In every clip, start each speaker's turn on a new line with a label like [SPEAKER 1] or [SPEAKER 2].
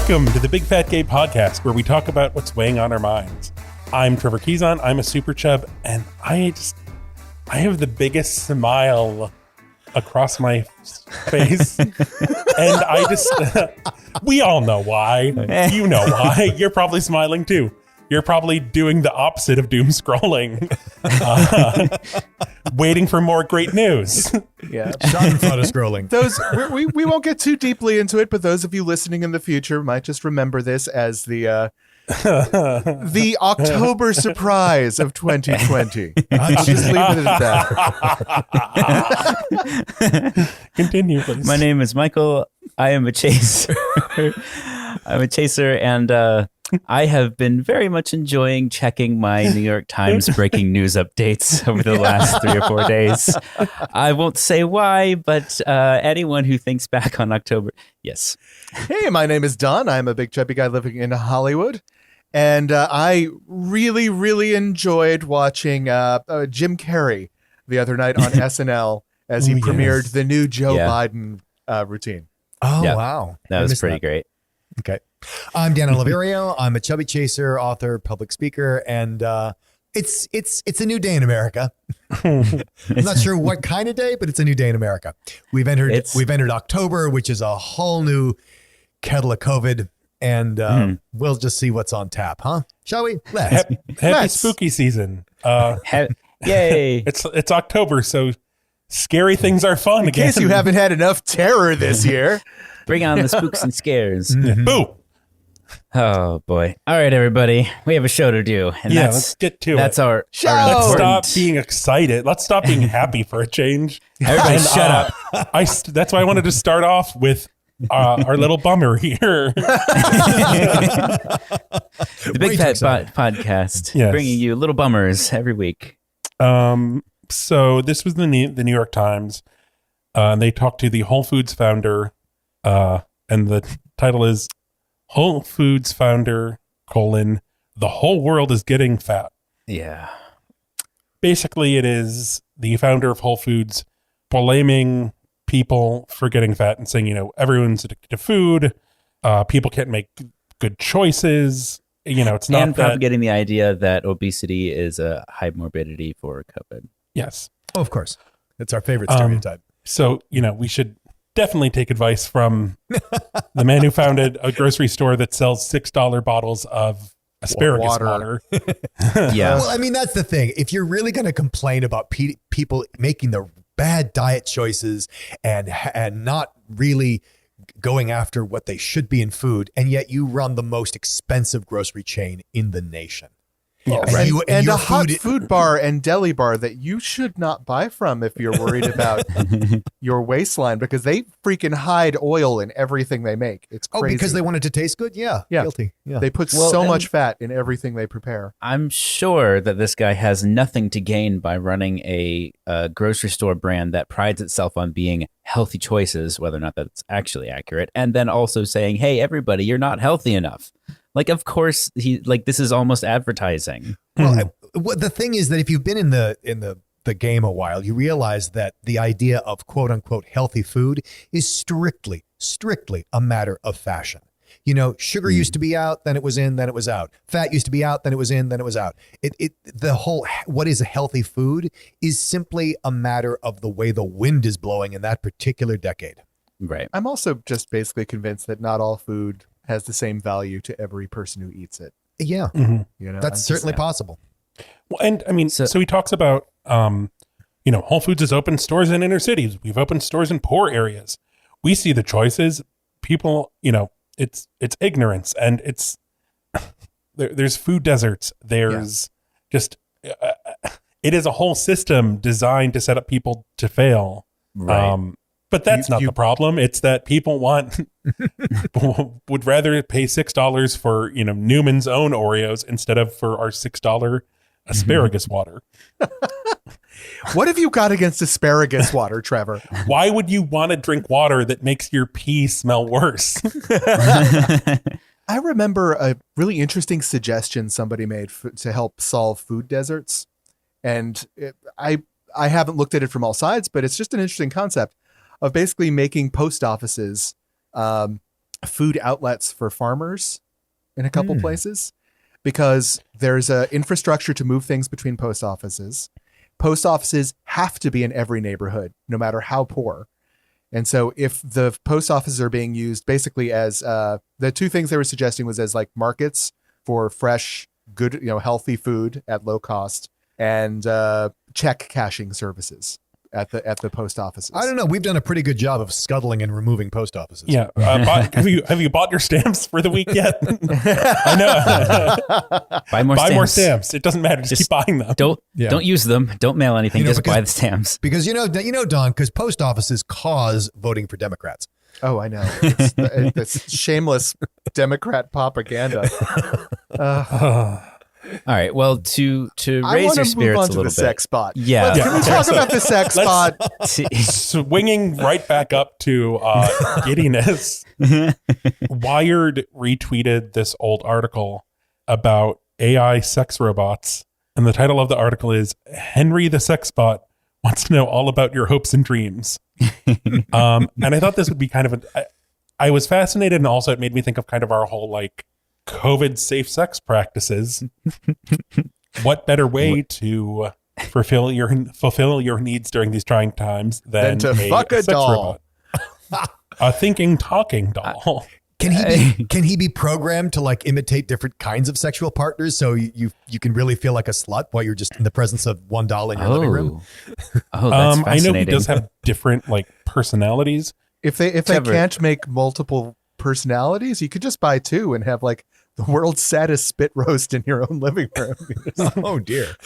[SPEAKER 1] Welcome to the Big Fat Gay Podcast, where we talk about what's weighing on our minds. I'm Trevor Keyson. I'm a super chub, and I have the biggest smile across my face. And we all know why. You know why. You're probably smiling too. You're probably doing the opposite of doom scrolling, waiting for more great news.
[SPEAKER 2] Yeah,
[SPEAKER 3] Schadenfreude scrolling.
[SPEAKER 2] We won't get too deeply into it, but those of you listening in the future might just remember this as the October surprise of 2020. I'll just leave it at that.
[SPEAKER 1] Continue, please.
[SPEAKER 4] My name is Michael. I am a chaser. I'm a chaser, and I have been very much enjoying checking my New York Times breaking news updates over the last 3 or 4 days. I won't say why, but anyone who thinks back on October, yes.
[SPEAKER 2] Hey, my name is Don. I'm a big chubby guy living in Hollywood, and I really, really enjoyed watching Jim Carrey the other night on SNL as he premiered the new Joe Biden routine.
[SPEAKER 3] Oh, yeah. Wow.
[SPEAKER 4] That was pretty great.
[SPEAKER 3] Okay. I'm Dan Oliverio. I'm a chubby chaser, author, public speaker, and it's a new day in America. I'm not sure what kind of day, but it's a new day in America. We've entered October, which is a whole new kettle of COVID, and we'll just see what's on tap, huh? Shall we?
[SPEAKER 1] Happy spooky season.
[SPEAKER 4] Yay.
[SPEAKER 1] It's October, so scary things are fun again.
[SPEAKER 2] In case you haven't had enough terror this year.
[SPEAKER 4] Bring on the spooks and scares.
[SPEAKER 1] Boo!
[SPEAKER 4] Oh, boy. All right, everybody. We have a show to do. And
[SPEAKER 1] let's get to it.
[SPEAKER 4] That's our
[SPEAKER 2] show.
[SPEAKER 1] Let's stop being excited. Let's stop being happy for a change.
[SPEAKER 4] Everybody shut up.
[SPEAKER 1] That's why I wanted to start off with our little bummer here.
[SPEAKER 4] The Big Fat Podcast, bringing you little bummers every week.
[SPEAKER 1] So this was the New York Times. And they talked to the Whole Foods founder, and the title is Whole Foods founder, the whole world is getting fat.
[SPEAKER 4] Yeah.
[SPEAKER 1] Basically, it is the founder of Whole Foods blaming people for getting fat and saying, everyone's addicted to food. People can't make good choices. It's not
[SPEAKER 4] and propagating the idea that obesity is a high morbidity for COVID.
[SPEAKER 1] Yes.
[SPEAKER 3] Oh, of course. It's our favorite stereotype.
[SPEAKER 1] So, we should definitely take advice from the man who founded a grocery store that sells $6 bottles of asparagus water.
[SPEAKER 4] Yeah.
[SPEAKER 3] Well, I mean, that's the thing. If you're really going to complain about people making the bad diet choices and not really going after what they should be in food, and yet you run the most expensive grocery chain in the nation.
[SPEAKER 2] Yes. And a hot food bar and deli bar that you should not buy from if you're worried about your waistline, because they freaking hide oil in everything they make. It's crazy.
[SPEAKER 3] Oh, because they want it to taste good? Yeah. Guilty. Yeah.
[SPEAKER 2] They put so much fat in everything they prepare.
[SPEAKER 4] I'm sure that this guy has nothing to gain by running a grocery store brand that prides itself on being healthy choices, whether or not that's actually accurate, and then also saying, hey, everybody, you're not healthy enough. Like, of course, this is almost advertising.
[SPEAKER 3] Well, the thing is that if you've been in the game a while, you realize that the idea of quote unquote healthy food is strictly a matter of fashion. Sugar used to be out, then it was in, then it was out. Fat used to be out, then it was in, then it was out. The whole what is a healthy food is simply a matter of the way the wind is blowing in that particular decade.
[SPEAKER 4] Right.
[SPEAKER 2] I'm also just basically convinced that not all food has the same value to every person who eats it.
[SPEAKER 3] Yeah.
[SPEAKER 1] Mm-hmm.
[SPEAKER 3] That's certainly possible.
[SPEAKER 1] Well, and I mean, so he talks about, Whole Foods has opened stores in inner cities. We've opened stores in poor areas. We see the choices. People, it's ignorance, and it's there's food deserts. There's just it is a whole system designed to set up people to fail.
[SPEAKER 4] Right.
[SPEAKER 1] But that's not the problem. It's that people would rather pay $6 for, Newman's own Oreos instead of for our $6 asparagus water.
[SPEAKER 2] What have you got against asparagus water, Trevor?
[SPEAKER 1] Why would you want to drink water that makes your pee smell worse?
[SPEAKER 2] I remember a really interesting suggestion somebody made to help solve food deserts. And I haven't looked at it from all sides, but it's just an interesting concept of basically making post offices food outlets for farmers in a couple places, because there's a infrastructure to move things between post offices. Post offices have to be in every neighborhood, no matter how poor. And so if the post offices are being used basically as the two things they were suggesting was as like markets for fresh, good, healthy food at low cost, and check cashing services at the post offices.
[SPEAKER 3] I don't know. We've done a pretty good job of scuttling and removing post offices.
[SPEAKER 1] Yeah. Have you bought your stamps for the week yet? I know.
[SPEAKER 4] Buy more stamps.
[SPEAKER 1] It doesn't matter. Just keep buying them.
[SPEAKER 4] Don't use them. Don't mail anything. Just buy the stamps.
[SPEAKER 3] Because Don, because post offices cause voting for Democrats.
[SPEAKER 2] Oh, I know. It's shameless Democrat propaganda.
[SPEAKER 4] All right. Well, to raise your spirits a little bit. I want to move on to the
[SPEAKER 2] sexbot.
[SPEAKER 4] Yeah.
[SPEAKER 2] Can we talk about the sexbot?
[SPEAKER 1] Swinging right back up to giddiness. Wired retweeted this old article about AI sex robots, and the title of the article is "Henry the Sexbot Wants to Know All About Your Hopes and Dreams." And I thought this would be kind of I was fascinated, and also it made me think of kind of our whole like COVID safe sex practices. What better way to fulfill your needs during these trying times than
[SPEAKER 2] to fuck a
[SPEAKER 1] sex
[SPEAKER 2] doll,
[SPEAKER 1] a thinking, talking doll?
[SPEAKER 3] Can he be programmed to like imitate different kinds of sexual partners, so you can really feel like a slut while you're just in the presence of one doll in your living room?
[SPEAKER 4] Oh, that's fascinating.
[SPEAKER 1] I know he does have different like personalities.
[SPEAKER 2] If they can't make multiple personalities, you could just buy two and have like the world's saddest spit roast in your own living room.
[SPEAKER 3] Oh dear.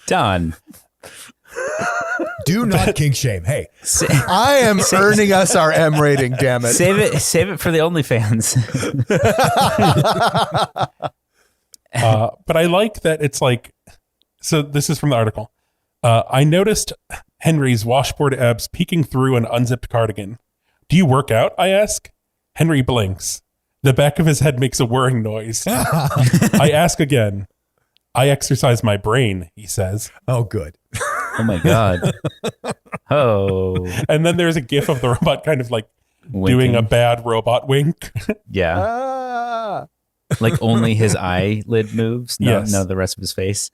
[SPEAKER 4] Done.
[SPEAKER 3] Do not kink shame. Hey,
[SPEAKER 2] I am earning us our M rating. Damn it!
[SPEAKER 4] Save it for the OnlyFans.
[SPEAKER 1] But I like that it's like. So this is from the article. I noticed Henry's washboard abs peeking through an unzipped cardigan. Do you work out? I ask. Henry blinks. The back of his head makes a whirring noise. I ask again. I exercise my brain, he says.
[SPEAKER 3] Oh, good.
[SPEAKER 4] Oh, my God. Oh.
[SPEAKER 1] And then there's a gif of the robot kind of like
[SPEAKER 4] Winking.
[SPEAKER 1] doing a bad robot wink.
[SPEAKER 4] Yeah. Like only his eyelid moves. No,
[SPEAKER 1] Yes.
[SPEAKER 4] no, the rest of his face.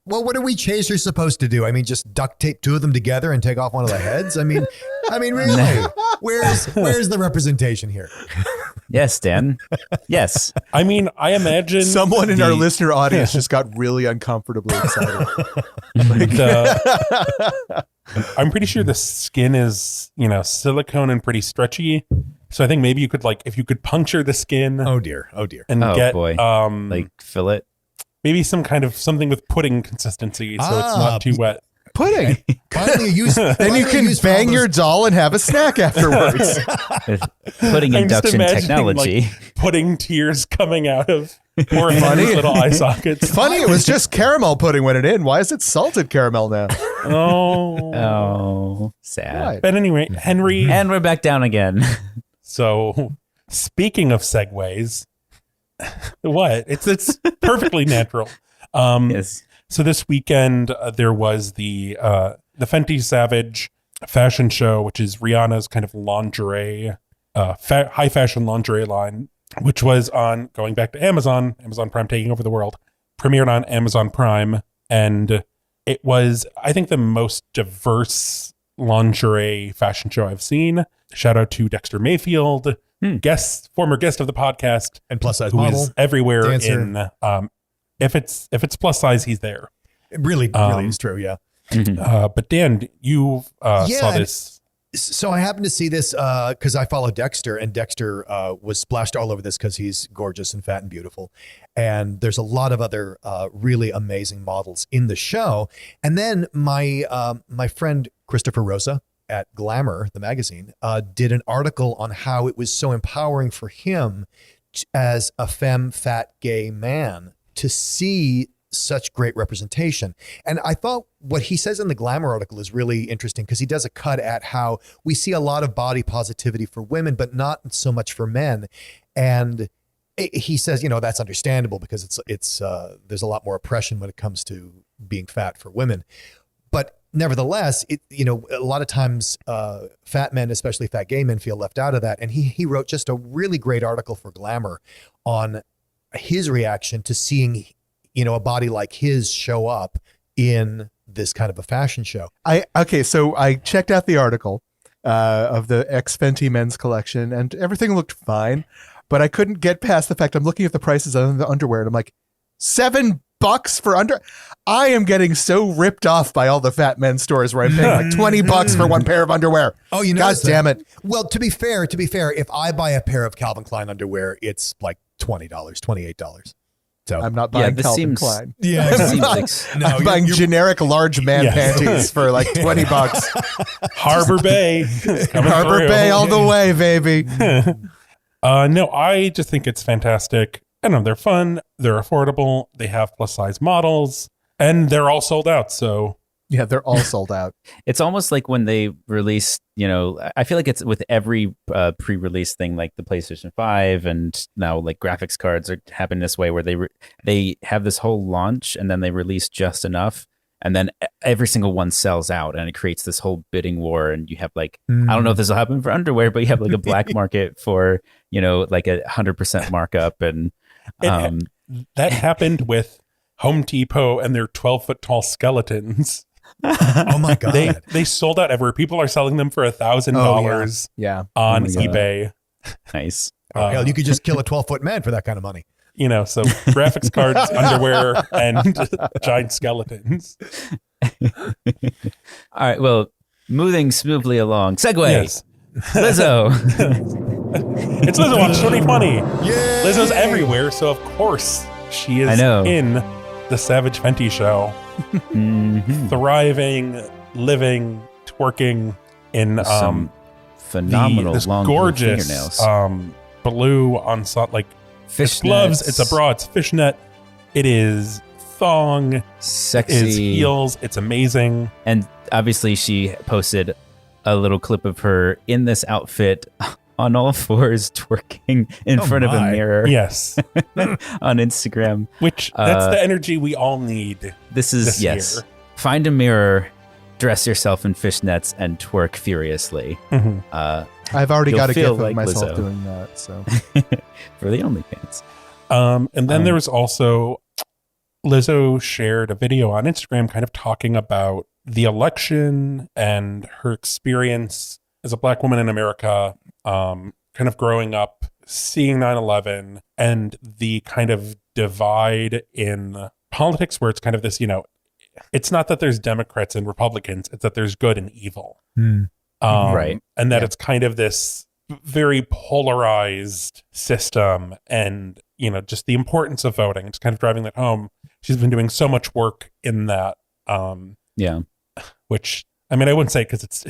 [SPEAKER 3] Well, what are we chasers supposed to do? I mean, just duct tape two of them together and take off one of the heads? I mean, really? Where's the representation here?
[SPEAKER 4] Yes, Dan. Yes.
[SPEAKER 1] I mean, I imagine
[SPEAKER 2] Someone in our listener audience just got really uncomfortably excited.
[SPEAKER 1] I'm pretty sure the skin is, silicone and pretty stretchy. So I think maybe you could if you could puncture the skin.
[SPEAKER 3] Oh dear.
[SPEAKER 1] And get
[SPEAKER 4] boy. Like fillet.
[SPEAKER 1] Maybe something with pudding consistency, so it's not too wet.
[SPEAKER 2] Pudding.
[SPEAKER 3] Finally,
[SPEAKER 2] Then you can bang your doll and have a snack afterwards.
[SPEAKER 4] With pudding
[SPEAKER 1] I'm just
[SPEAKER 4] induction
[SPEAKER 1] imagining,
[SPEAKER 4] technology.
[SPEAKER 1] Pudding tears coming out of poor Henry's little eye sockets.
[SPEAKER 2] Funny, it was just caramel pudding when it in. Why is it salted caramel now?
[SPEAKER 4] Oh, sad.
[SPEAKER 2] Right.
[SPEAKER 1] But anyway, Henry.
[SPEAKER 4] And we're back down again.
[SPEAKER 1] So, speaking of segues, what? It's perfectly natural.
[SPEAKER 4] Yes.
[SPEAKER 1] So this weekend there was the Fenty Savage fashion show, which is Rihanna's kind of lingerie, high fashion lingerie line, which was going back to Amazon Prime taking over the world, premiered on Amazon Prime, and it was, I think, the most diverse lingerie fashion show I've seen. Shout out to Dexter Mayfield, former guest of the podcast,
[SPEAKER 3] and plus size
[SPEAKER 1] who
[SPEAKER 3] model
[SPEAKER 1] is everywhere
[SPEAKER 3] dancer.
[SPEAKER 1] in. If it's plus size, he's there.
[SPEAKER 3] It really is true. Yeah.
[SPEAKER 1] But Dan, you saw this.
[SPEAKER 3] So I happened to see this because I follow Dexter, and Dexter was splashed all over this because he's gorgeous and fat and beautiful. And there's a lot of other really amazing models in the show. And then my friend Christopher Rosa at Glamour, the magazine, did an article on how it was so empowering for him as a femme, fat, gay man to see such great representation. And I thought what he says in the Glamour article is really interesting because he does a cut at how we see a lot of body positivity for women, but not so much for men. And he says, that's understandable because it's there's a lot more oppression when it comes to being fat for women. But nevertheless, a lot of times fat men, especially fat gay men, feel left out of that. And he wrote just a really great article for Glamour on his reaction to seeing, a body like his show up in this kind of a fashion show.
[SPEAKER 2] So I checked out the article of the X Fenty men's collection, and everything looked fine, but I couldn't get past the fact I'm looking at the prices on the underwear, and I'm like, $7 for under. I am getting so ripped off by all the fat men's stores where I'm paying like $20 for one pair of underwear.
[SPEAKER 3] Oh,
[SPEAKER 2] God damn it.
[SPEAKER 3] Well, to be fair, if I buy a pair of Calvin Klein underwear, it's like $20, $28. So
[SPEAKER 2] I'm not buying Calvin Klein.
[SPEAKER 3] Yeah,
[SPEAKER 2] I'm buying generic large man panties for like $20.
[SPEAKER 1] Harbor Bay.
[SPEAKER 2] Harbor Bay all the way, baby.
[SPEAKER 1] No, I just think it's fantastic. I don't know, they're fun, they're affordable, they have plus size models, and they're all sold out. So
[SPEAKER 2] yeah, they're all sold out.
[SPEAKER 4] It's almost like when they release, I feel like it's with every pre-release thing, like the PlayStation 5, and now like graphics cards are happen this way, where they have this whole launch and then they release just enough, and then every single one sells out, and it creates this whole bidding war. And you have like, I don't know if this will happen for underwear, but you have like a black market for, like 100% markup. And
[SPEAKER 1] that happened with Home Depot and their 12-foot tall skeletons.
[SPEAKER 3] Oh my God.
[SPEAKER 1] They sold out everywhere. People are selling them for $1,000 on eBay.
[SPEAKER 4] Nice.
[SPEAKER 3] Hell, you could just kill a 12-foot man for that kind of money.
[SPEAKER 1] So graphics cards, underwear, and giant skeletons.
[SPEAKER 4] All right. Well, moving smoothly along. Segue.
[SPEAKER 1] Yes.
[SPEAKER 4] Lizzo.
[SPEAKER 1] It's Lizzo Watch 2020.
[SPEAKER 3] Yay!
[SPEAKER 1] Lizzo's everywhere, so of course she is in the Savage Fenty show. Thriving, living, twerking in
[SPEAKER 4] some phenomenal
[SPEAKER 1] this
[SPEAKER 4] long
[SPEAKER 1] gorgeous
[SPEAKER 4] fingernails.
[SPEAKER 1] Blue on like
[SPEAKER 4] Fishnets.
[SPEAKER 1] It's gloves, it's a bra, it's fishnet, it is thong,
[SPEAKER 4] sexy,
[SPEAKER 1] it is heels, it's amazing.
[SPEAKER 4] And obviously she posted a little clip of her in this outfit on all fours twerking in front of a mirror.
[SPEAKER 1] Yes.
[SPEAKER 4] On Instagram.
[SPEAKER 1] Which that's the energy we all need.
[SPEAKER 4] This is
[SPEAKER 1] year.
[SPEAKER 4] Find a mirror, dress yourself in fishnets, and twerk furiously.
[SPEAKER 2] I've already got a gif of myself
[SPEAKER 4] Lizzo.
[SPEAKER 2] doing that. So
[SPEAKER 4] for the OnlyFans.
[SPEAKER 1] And then there was also Lizzo shared a video on Instagram kind of talking about the election and her experience as a Black woman in America, kind of growing up, seeing 9/11, and the kind of divide in politics where it's kind of this, it's not that there's Democrats and Republicans, it's that there's good and evil.
[SPEAKER 4] Right.
[SPEAKER 1] And that it's kind of this very polarized system, and, just the importance of voting. It's kind of driving that home. She's been doing so much work in that. Which, I wouldn't say, because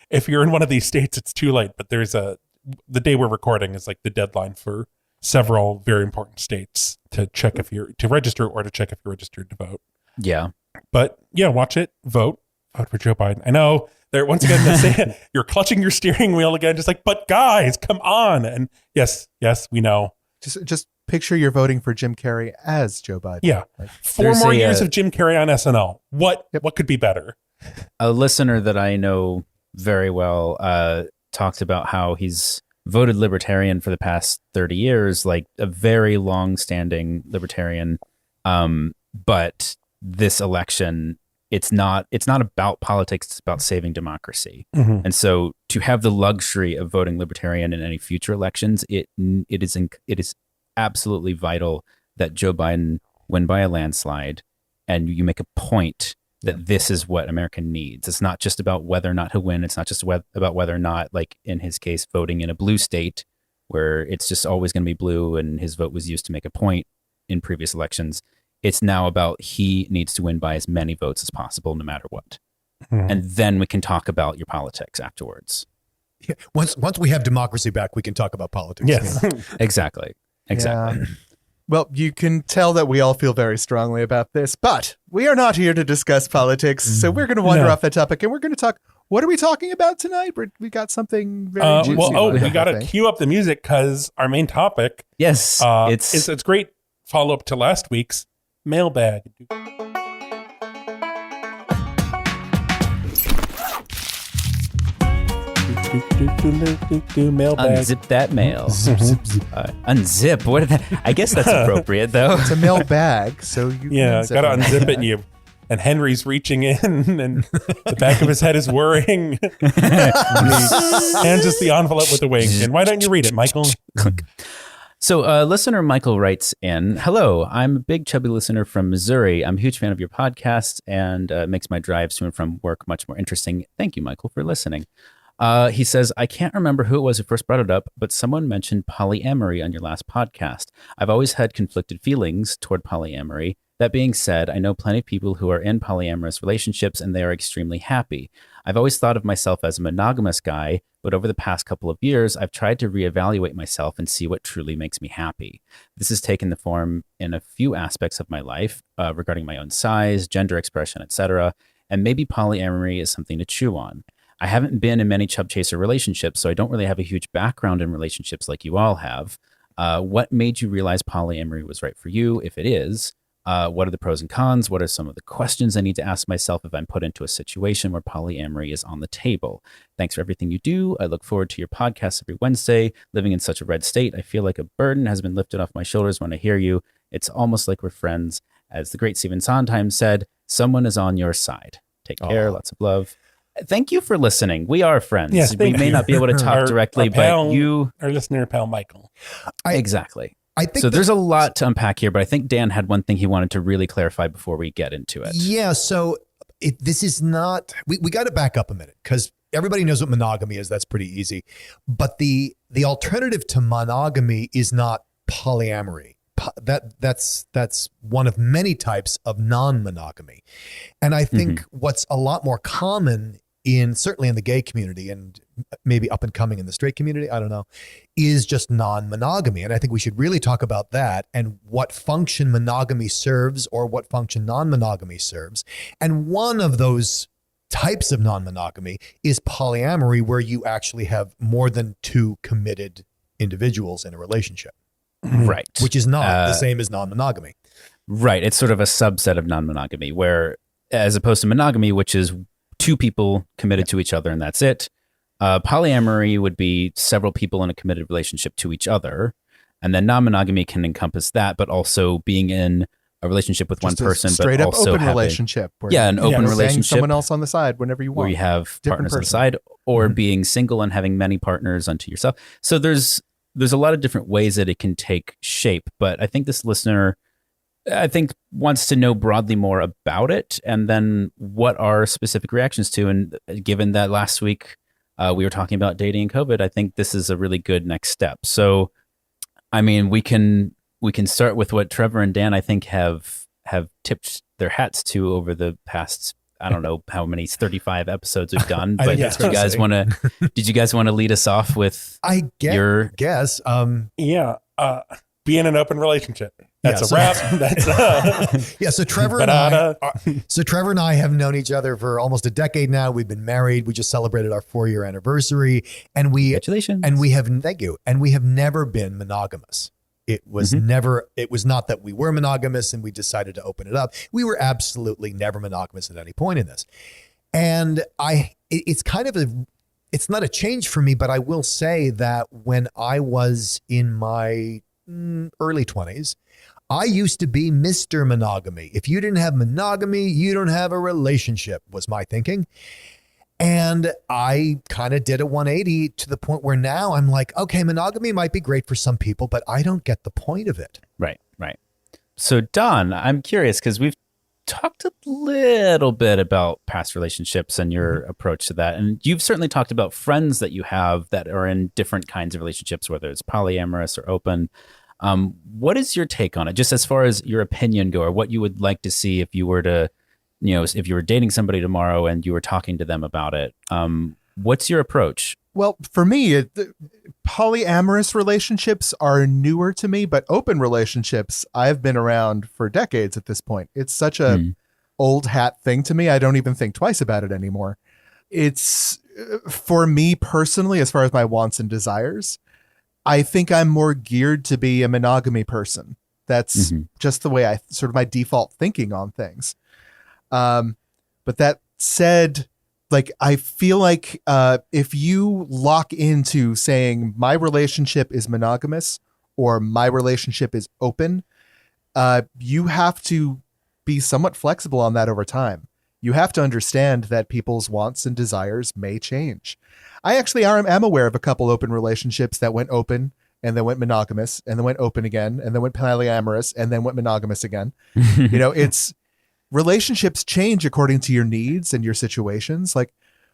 [SPEAKER 1] if you're in one of these states, it's too late, but the day we're recording is like the deadline for several very important states to check to register or to check if you're registered to vote.
[SPEAKER 4] Yeah.
[SPEAKER 1] But yeah, watch it, vote for Joe Biden. I know they're once again, you're clutching your steering wheel again, just like, but guys, come on. And yes, we know.
[SPEAKER 2] Just picture you're voting for Jim Carrey as Joe Biden.
[SPEAKER 1] Yeah. 4 more years of Jim Carrey on SNL. What could be better?
[SPEAKER 4] A listener that I know very well talked about how he's voted libertarian for the past 30 years, like a very long-standing libertarian. But this election, it's not about politics, it's about saving democracy. And so to have the luxury of voting libertarian in any future elections, it is absolutely vital that Joe Biden win by a landslide, and you make a point that this is what America needs. It's not just about whether or not he'll win. It's not just about whether or not, like in his case, voting in a blue state where it's just always going to be blue and his vote was used to make a point in previous elections. It's now about he needs to win by as many votes as possible, no matter what. And then we can talk about your politics afterwards.
[SPEAKER 3] Yeah. Once we have democracy back, we can talk about politics.
[SPEAKER 1] Yes.
[SPEAKER 4] Exactly.
[SPEAKER 2] Yeah. Well, you can tell that we all feel very strongly about this, but we are not here to discuss politics. So we're going to wander off that topic, and we're going to talk. What are we talking about tonight? We got something very juicy.
[SPEAKER 1] We got to cue up the music because our main topic.
[SPEAKER 4] Yes,
[SPEAKER 1] it's great follow up to last week's mailbag. Mailbag.
[SPEAKER 4] Unzip that mail.
[SPEAKER 3] Zip, zip, zip.
[SPEAKER 4] Unzip. What? I guess that's appropriate, though.
[SPEAKER 2] It's a mail bag, so you
[SPEAKER 1] Yeah,
[SPEAKER 2] can
[SPEAKER 1] gotta
[SPEAKER 2] it.
[SPEAKER 1] unzip it, and you. And Henry's reaching in, and the back of his head is whirring. And he hands us the envelope with a wink. And why don't you read it, Michael?
[SPEAKER 4] So, listener Michael writes in, "Hello, I'm a big chubby listener from Missouri. I'm a huge fan of your podcast, and it makes my drives to and from work much more interesting. Thank you, Michael, for listening." He says, "I can't remember who it was who first brought it up, but someone mentioned polyamory on your last podcast. I've always had conflicted feelings toward polyamory. That being said, I know plenty of people who are in polyamorous relationships and they are extremely happy. I've always thought of myself as a monogamous guy, but over the past couple of years, I've tried to reevaluate myself and see what truly makes me happy. This has taken the form in a few aspects of my life regarding my own size, gender expression, etc., and maybe polyamory is something to chew on. I haven't been in many chub chaser relationships, so I don't really have a huge background in relationships like you all have. What made you realize polyamory was right for you, if it is? What are the pros and cons? What are some of the questions I need to ask myself if I'm put into a situation where polyamory is on the table? Thanks for everything you do. I look forward to your podcast every Wednesday. Living in such a red state, I feel like a burden has been lifted off my shoulders when I hear you. It's almost like we're friends. As the great Stephen Sondheim said, someone is on your side. Take care. Lots of love." Thank you for listening. We are friends.
[SPEAKER 1] Yes,
[SPEAKER 4] we may
[SPEAKER 1] you.
[SPEAKER 4] not be able to talk directly,
[SPEAKER 1] pal,
[SPEAKER 4] but you...
[SPEAKER 1] Our listener, pal Michael.
[SPEAKER 4] Exactly.
[SPEAKER 3] I think
[SPEAKER 4] So there's a lot to unpack here, but I think Dan had one thing he wanted to really clarify before we get into it.
[SPEAKER 3] Yeah. So this is not, we got to back up a minute because everybody knows what monogamy is. That's pretty easy. But the alternative to monogamy is not polyamory. That's one of many types of non-monogamy. And I think what's a lot more common certainly in the gay community and maybe up and coming in the straight community, I don't know, is just non-monogamy. And I think we should really talk about that and what function monogamy serves or what function non-monogamy serves. And one of those types of non-monogamy is polyamory, where you actually have more than two committed individuals in a relationship.
[SPEAKER 4] Right.
[SPEAKER 3] Which is not the same as non-monogamy.
[SPEAKER 4] Right. It's sort of a subset of non-monogamy, where as opposed to monogamy, which is two people committed to each other and that's it. Polyamory would be several people in a committed relationship to each other. And then non-monogamy can encompass that, but also being in a relationship with
[SPEAKER 2] Just
[SPEAKER 4] one person,
[SPEAKER 2] straight
[SPEAKER 4] but
[SPEAKER 2] up
[SPEAKER 4] also
[SPEAKER 2] open
[SPEAKER 4] having,
[SPEAKER 2] relationship. Where
[SPEAKER 4] an open
[SPEAKER 2] you're banging
[SPEAKER 4] relationship
[SPEAKER 2] someone else on the side whenever you want.
[SPEAKER 4] where you have
[SPEAKER 2] Different
[SPEAKER 4] partners on the
[SPEAKER 2] person.
[SPEAKER 4] side, or being single and having many partners unto yourself. So there's a lot of different ways that it can take shape, but I think this listener, wants to know broadly more about it, and then what are specific reactions to. And given that last week we were talking about dating and COVID, I think this is a really good next step. So, I mean, we can start with what Trevor and Dan, I think, have tipped their hats to over the past, I don't know how many 35 episodes we've done. But
[SPEAKER 3] think
[SPEAKER 4] did you guys want to lead us off with
[SPEAKER 3] guess.
[SPEAKER 1] Be in an open relationship. That's
[SPEAKER 3] Yeah,
[SPEAKER 1] a wrap. That's
[SPEAKER 3] Yeah, so Trevor and I have known each other for almost a decade now. We've been married. We just celebrated our 4-year anniversary, and
[SPEAKER 4] Congratulations.
[SPEAKER 3] thank you. And we have never been monogamous. It was not that we were monogamous and we decided to open it up. We were absolutely never monogamous at any point in this. And it's kind of it's not a change for me, but I will say that when I was in my early 20s, I used to be Mr. Monogamy. If you didn't have monogamy, you don't have a relationship, was my thinking. And I kind of did a 180 to the point where now I'm like, okay, monogamy might be great for some people, but I don't get the point of it.
[SPEAKER 4] Right. So Don, I'm curious because we've talked a little bit about past relationships and your approach to that. And you've certainly talked about friends that you have that are in different kinds of relationships, whether it's polyamorous or open. What is your take on it? Just as far as your opinion go, or what you would like to see if you were to, if you were dating somebody tomorrow and you were talking to them about it, what's your approach?
[SPEAKER 2] Well, for me, polyamorous relationships are newer to me, but open relationships, I've been around for decades at this point. It's such a old hat thing to me. I don't even think twice about it anymore. It's, for me personally, as far as my wants and desires, I think I'm more geared to be a monogamy person. That's just the way my default thinking on things. But that said, Like, I feel like if you lock into saying my relationship is monogamous or my relationship is open, you have to be somewhat flexible on that over time. You have to understand that people's wants and desires may change. I actually am aware of a couple open relationships that went open and then went monogamous and then went open again and then went polyamorous and then went monogamous again. It's relationships change according to your needs and your situations. Like,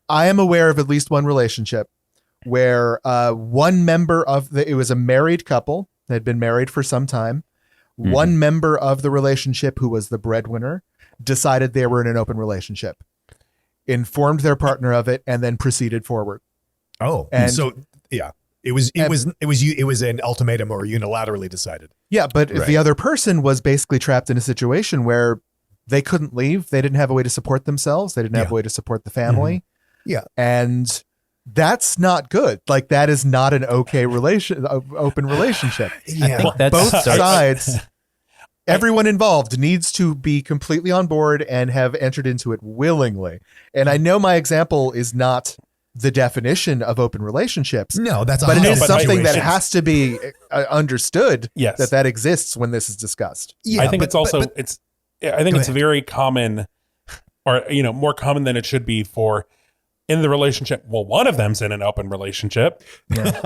[SPEAKER 2] I am aware of at least one relationship where one member of it was a married couple that had been married for some time. Mm-hmm. One member of the relationship, who was the breadwinner, decided they were in an open relationship, informed their partner of it, and then proceeded forward.
[SPEAKER 3] Oh, and so yeah, it was an ultimatum or unilaterally decided.
[SPEAKER 2] Yeah, but the other person was basically trapped in a situation where they couldn't leave. They didn't have a way to support themselves. They didn't have a way to support the family.
[SPEAKER 3] Mm-hmm. Yeah,
[SPEAKER 2] and that's not good. Like, that is not an okay open relationship.
[SPEAKER 4] I think that's
[SPEAKER 2] both sides. Everyone involved needs to be completely on board and have entered into it willingly. And I know my example is not the definition of open relationships.
[SPEAKER 3] No, that's
[SPEAKER 2] but it is something that has to be understood.
[SPEAKER 1] Yes.
[SPEAKER 2] that exists when this is discussed.
[SPEAKER 1] Yeah, I think it's also I think it's very common, or more common than it should be for in the relationship. Well, one of them's in an open relationship.
[SPEAKER 3] That's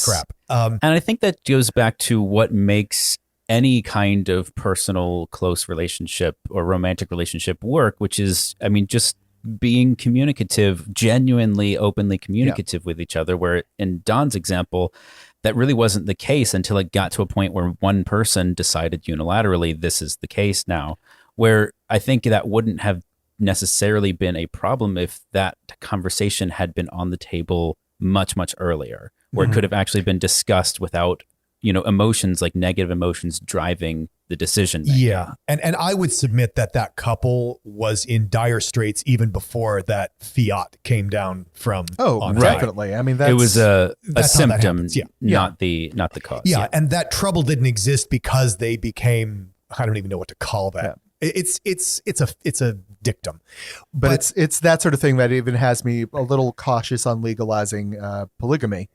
[SPEAKER 3] crap.
[SPEAKER 4] And I think that goes back to what makes any kind of personal, close relationship or romantic relationship work, which is, just being communicative, genuinely, openly communicative with each other, where in Don's example, that really wasn't the case until it got to a point where one person decided unilaterally, this is the case now, where I think that wouldn't have necessarily been a problem if that conversation had been on the table much, much earlier, where it could have actually been discussed without, emotions like negative emotions driving the decision making.
[SPEAKER 3] Yeah. And I would submit that couple was in dire straits even before that fiat came down from.
[SPEAKER 2] Oh, definitely. I mean,
[SPEAKER 4] it was a symptom, not the cause.
[SPEAKER 3] Yeah. And that trouble didn't exist because they became, I don't even know what to call that. Yeah. It's a dictum,
[SPEAKER 2] but it's that sort of thing that even has me a little cautious on legalizing polygamy,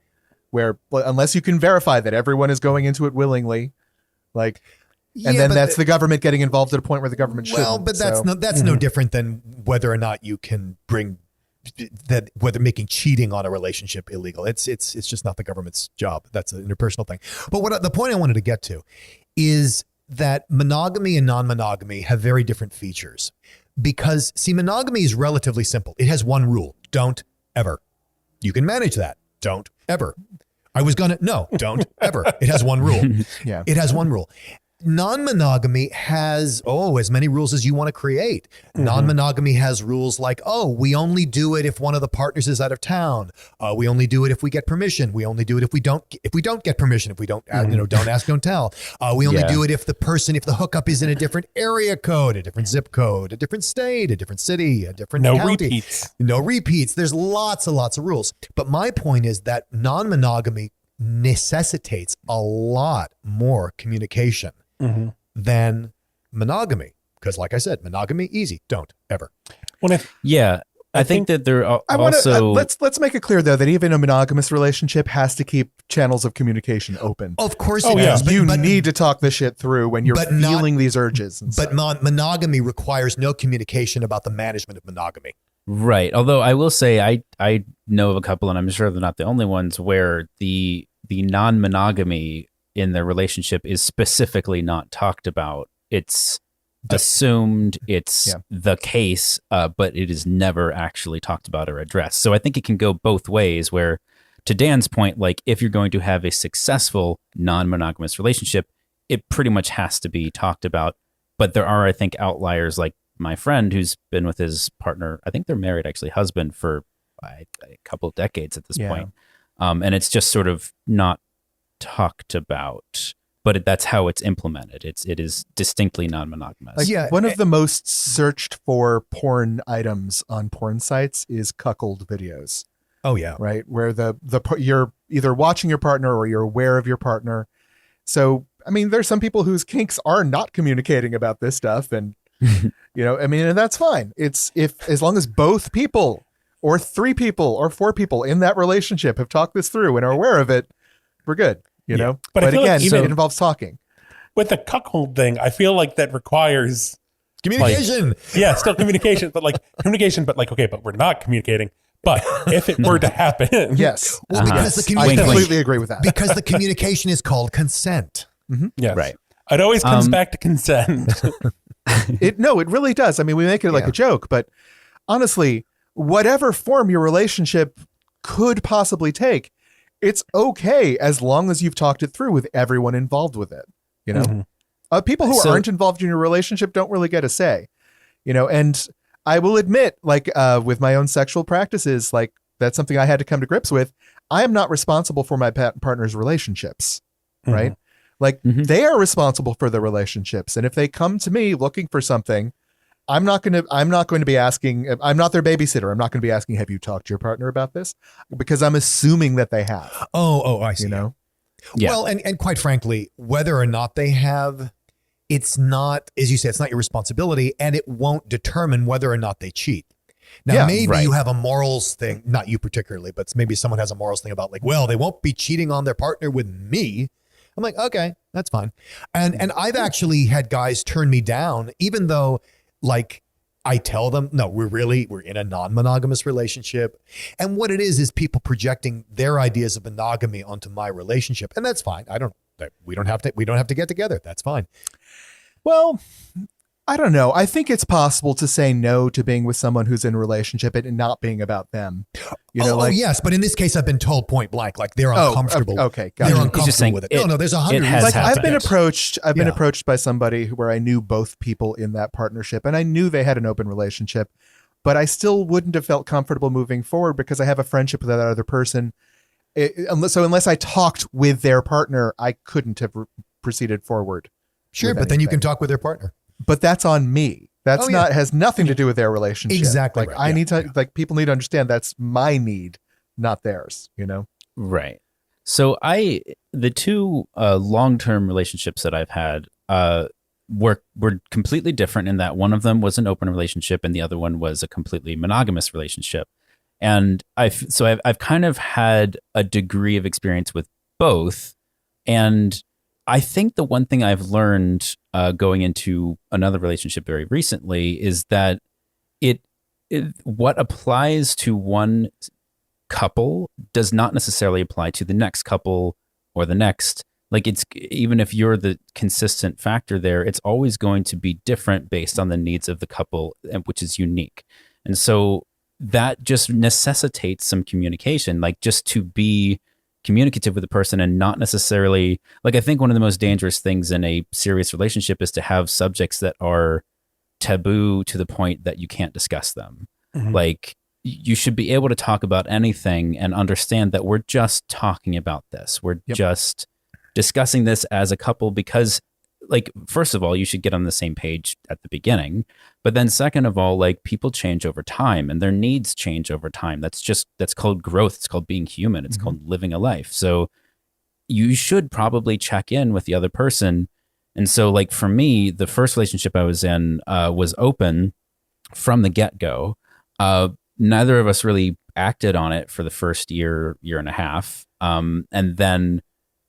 [SPEAKER 2] where unless you can verify that everyone is going into it willingly, and then that's the government getting involved at a point where the government shouldn't.
[SPEAKER 3] Well, but that's no different than whether or not you can bring that, whether making cheating on a relationship illegal. It's just not the government's job. That's an interpersonal thing. But the point I wanted to get to is that monogamy and non-monogamy have very different features. Because, see, monogamy is relatively simple. It has one rule. Don't ever. You can manage that. Don't ever. Don't ever. It has one rule.
[SPEAKER 2] Yeah.
[SPEAKER 3] It has one rule. Non-monogamy has, as many rules as you want to create. Mm-hmm. Non-monogamy has rules like, we only do it if one of the partners is out of town. We only do it if we get permission. We only do it if we don't get permission. If we don't, don't ask, don't tell. We only do it if the hookup is in a different area code, a different zip code, a different state, a different city, a different county. No repeats. There's lots and lots of rules. But my point is that non-monogamy necessitates a lot more communication than monogamy. Because like I said, monogamy, easy. Don't ever.
[SPEAKER 4] I think that there are
[SPEAKER 2] let's make it clear though that even a monogamous relationship has to keep channels of communication open.
[SPEAKER 3] Of course it does.
[SPEAKER 2] You need to talk this shit through when you're feeling these urges.
[SPEAKER 3] But monogamy requires no communication about the management of monogamy.
[SPEAKER 4] Right. Although I will say I know of a couple, and I'm sure they're not the only ones, where the non-monogamy in their relationship is specifically not talked about. It's assumed, it's the case, but it is never actually talked about or addressed. So I think it can go both ways, where to Dan's point, like if you're going to have a successful non-monogamous relationship, it pretty much has to be talked about. But there are, I think, outliers like my friend who's been with his partner, I think they're married actually, husband for a couple of decades at this point. And it's just sort of not talked about, but that's how it's implemented. It is distinctly non-monogamous.
[SPEAKER 2] One of the most searched for porn items on porn sites is cuckold videos.
[SPEAKER 3] Oh yeah.
[SPEAKER 2] Right. Where you're either watching your partner or you're aware of your partner. So, I mean, there's some people whose kinks are not communicating about this stuff, and I mean, and that's fine. It's as long as both people or 3 people or 4 people in that relationship have talked this through and are aware of it, we're good, you know?
[SPEAKER 1] But I feel
[SPEAKER 2] again,
[SPEAKER 1] like even
[SPEAKER 2] it involves talking.
[SPEAKER 1] With the cuckold thing, I feel like that requires
[SPEAKER 3] Communication.
[SPEAKER 1] still communication, but okay, but we're not communicating. But if it were to happen,
[SPEAKER 2] Yes.
[SPEAKER 3] Well, because the
[SPEAKER 2] I
[SPEAKER 3] communication,
[SPEAKER 2] completely agree with that.
[SPEAKER 3] because the communication is called consent.
[SPEAKER 1] yes.
[SPEAKER 4] Right.
[SPEAKER 1] It always comes back to consent.
[SPEAKER 2] It really does. I mean, we make it like a joke, but honestly, whatever form your relationship could possibly take, it's okay as long as you've talked it through with everyone involved with it. You know, people who aren't involved in your relationship don't really get a say. And I will admit, like with my own sexual practices, like that's something I had to come to grips with. I am not responsible for my partner's relationships, right? Like they are responsible for their relationships, and if they come to me looking for something, I'm not going to be asking. I'm not their babysitter. I'm not going to be asking, have you talked to your partner about this? Because I'm assuming that they have.
[SPEAKER 3] Oh, I see.
[SPEAKER 2] Yeah.
[SPEAKER 3] Well, and quite frankly, whether or not they have, it's not, as you say, it's not your responsibility, and it won't determine whether or not they cheat. Now, maybe you have a morals thing, not you particularly, but maybe someone has a morals thing about like, well, they won't be cheating on their partner with me. I'm like, okay, that's fine. And I've actually had guys turn me down, even though like I tell them, no, we're in a non-monogamous relationship. And what it is people projecting their ideas of monogamy onto my relationship. And that's fine. We don't have to get together. That's fine.
[SPEAKER 2] Well, I don't know. I think it's possible to say no to being with someone who's in a relationship and not being about them.
[SPEAKER 3] Yes, but in this case, I've been told point blank, like they're uncomfortable.
[SPEAKER 2] Okay,
[SPEAKER 3] they're
[SPEAKER 2] gotcha.
[SPEAKER 3] uncomfortable with it. No, there's 100.
[SPEAKER 2] Like I've been approached by somebody where I knew both people in that partnership, and I knew they had an open relationship, but I still wouldn't have felt comfortable moving forward because I have a friendship with that other person. Unless I talked with their partner, I couldn't have proceeded forward.
[SPEAKER 3] Sure, but then you can talk with their partner.
[SPEAKER 2] But that's on me. That's has nothing to do with their relationship.
[SPEAKER 3] Exactly.
[SPEAKER 2] Like I need to people need to understand that's my need, not theirs,
[SPEAKER 4] Right. So the 2 long-term relationships that I've had were completely different in that one of them was an open relationship and the other one was a completely monogamous relationship. And I've kind of had a degree of experience with both. And I think the one thing I've learned going into another relationship very recently is that what applies to one couple does not necessarily apply to the next couple or the next. Like even if you're the consistent factor there, it's always going to be different based on the needs of the couple, which is unique. And so that just necessitates some communication, like just to be communicative with the person and not necessarily like I think one of the most dangerous things in a serious relationship is to have subjects that are taboo to the point that you can't discuss them. Like you should be able to talk about anything and understand that we're just talking about this. We're just discussing this as a couple because like first of all you should get on the same page at the beginning, but then second of all like people change over time and their needs change over time. That's called growth. It's called being human. It's called living a life. So you should probably check in with the other person. And so like for me, the first relationship I was in was open from the get-go. Neither of us really acted on it for the first year and a half. And then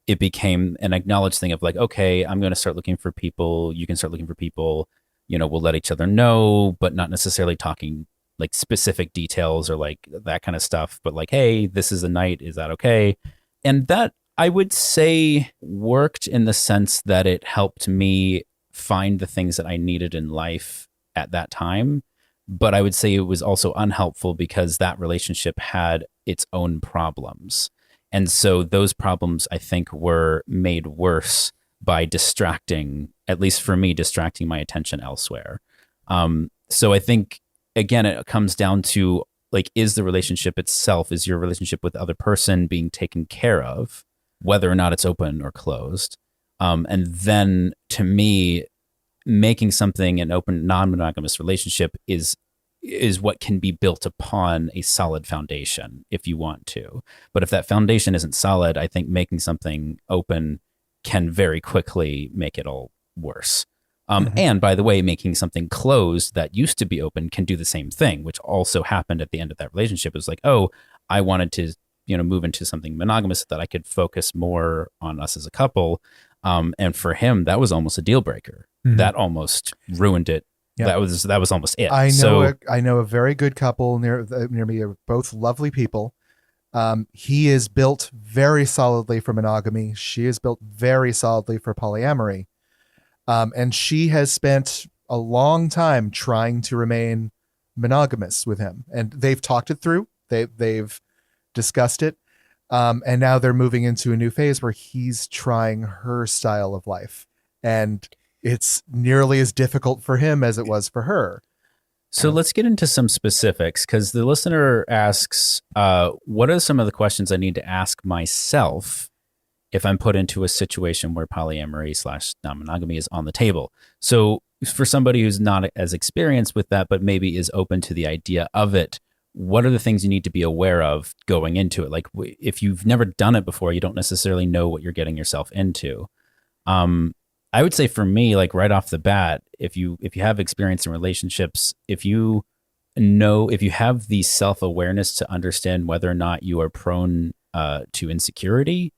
[SPEAKER 4] it became an acknowledged thing of like, okay, I'm going to start looking for people. You can start looking for people, we'll let each other know, but not necessarily talking like specific details or like that kind of stuff. But like, hey, this is a night. Is that okay? And that I would say worked in the sense that it helped me find the things that I needed in life at that time. But I would say it was also unhelpful because that relationship had its own problems. And so those problems, I think, were made worse by distracting, at least for me, distracting my attention elsewhere. So I think, again, it comes down to, like, is the relationship itself, is your relationship with the other person being taken care of, whether or not it's open or closed? And then, to me, making something an open, non-monogamous relationship is what can be built upon a solid foundation if you want to. But if that foundation isn't solid, I think making something open can very quickly make it all worse. And by the way, making something closed that used to be open can do the same thing, which also happened at the end of that relationship. It was like, oh, I wanted to, move into something monogamous so that I could focus more on us as a couple. And for him, that was almost a deal breaker. That almost ruined it. Yeah. That was almost it.
[SPEAKER 2] I know a very good couple near me. Are both lovely people. He is built very solidly for monogamy. She is built very solidly for polyamory. And she has spent a long time trying to remain monogamous with him, and they've talked it through. They've discussed it. And now they're moving into a new phase where he's trying her style of life, and it's nearly as difficult for him as it was for her.
[SPEAKER 4] So let's get into some specifics, because the listener asks, what are some of the questions I need to ask myself if I'm put into a situation where polyamory / non-monogamy is on the table? So for somebody who's not as experienced with that, but maybe is open to the idea of it, what are the things you need to be aware of going into it? Like, if you've never done it before, you don't necessarily know what you're getting yourself into. I would say for me, like right off the bat, if you have experience in relationships, if you have the self-awareness to understand whether or not you are prone to insecurity,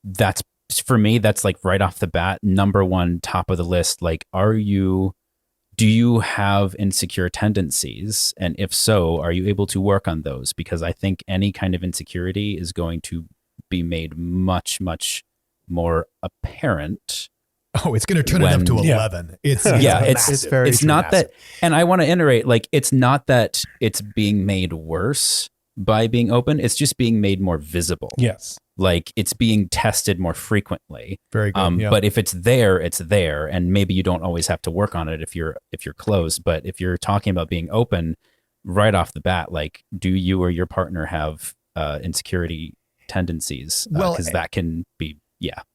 [SPEAKER 4] that's, for me, that's like right off the bat, number one, top of the list. Like, do you have insecure tendencies? And if so, are you able to work on those? Because I think any kind of insecurity is going to be made much, much more apparent.
[SPEAKER 3] Oh, it's going to turn it up to 11.
[SPEAKER 4] It's
[SPEAKER 2] very
[SPEAKER 4] it's not that, and I want to iterate, like, it's not that it's being made worse by being open. It's just being made more visible.
[SPEAKER 1] Yes.
[SPEAKER 4] Like, it's being tested more frequently.
[SPEAKER 3] Very good.
[SPEAKER 4] But if it's there, it's there. And maybe you don't always have to work on it if you're closed. But if you're talking about being open right off the bat, like, do you or your partner have insecurity tendencies? Because that can be,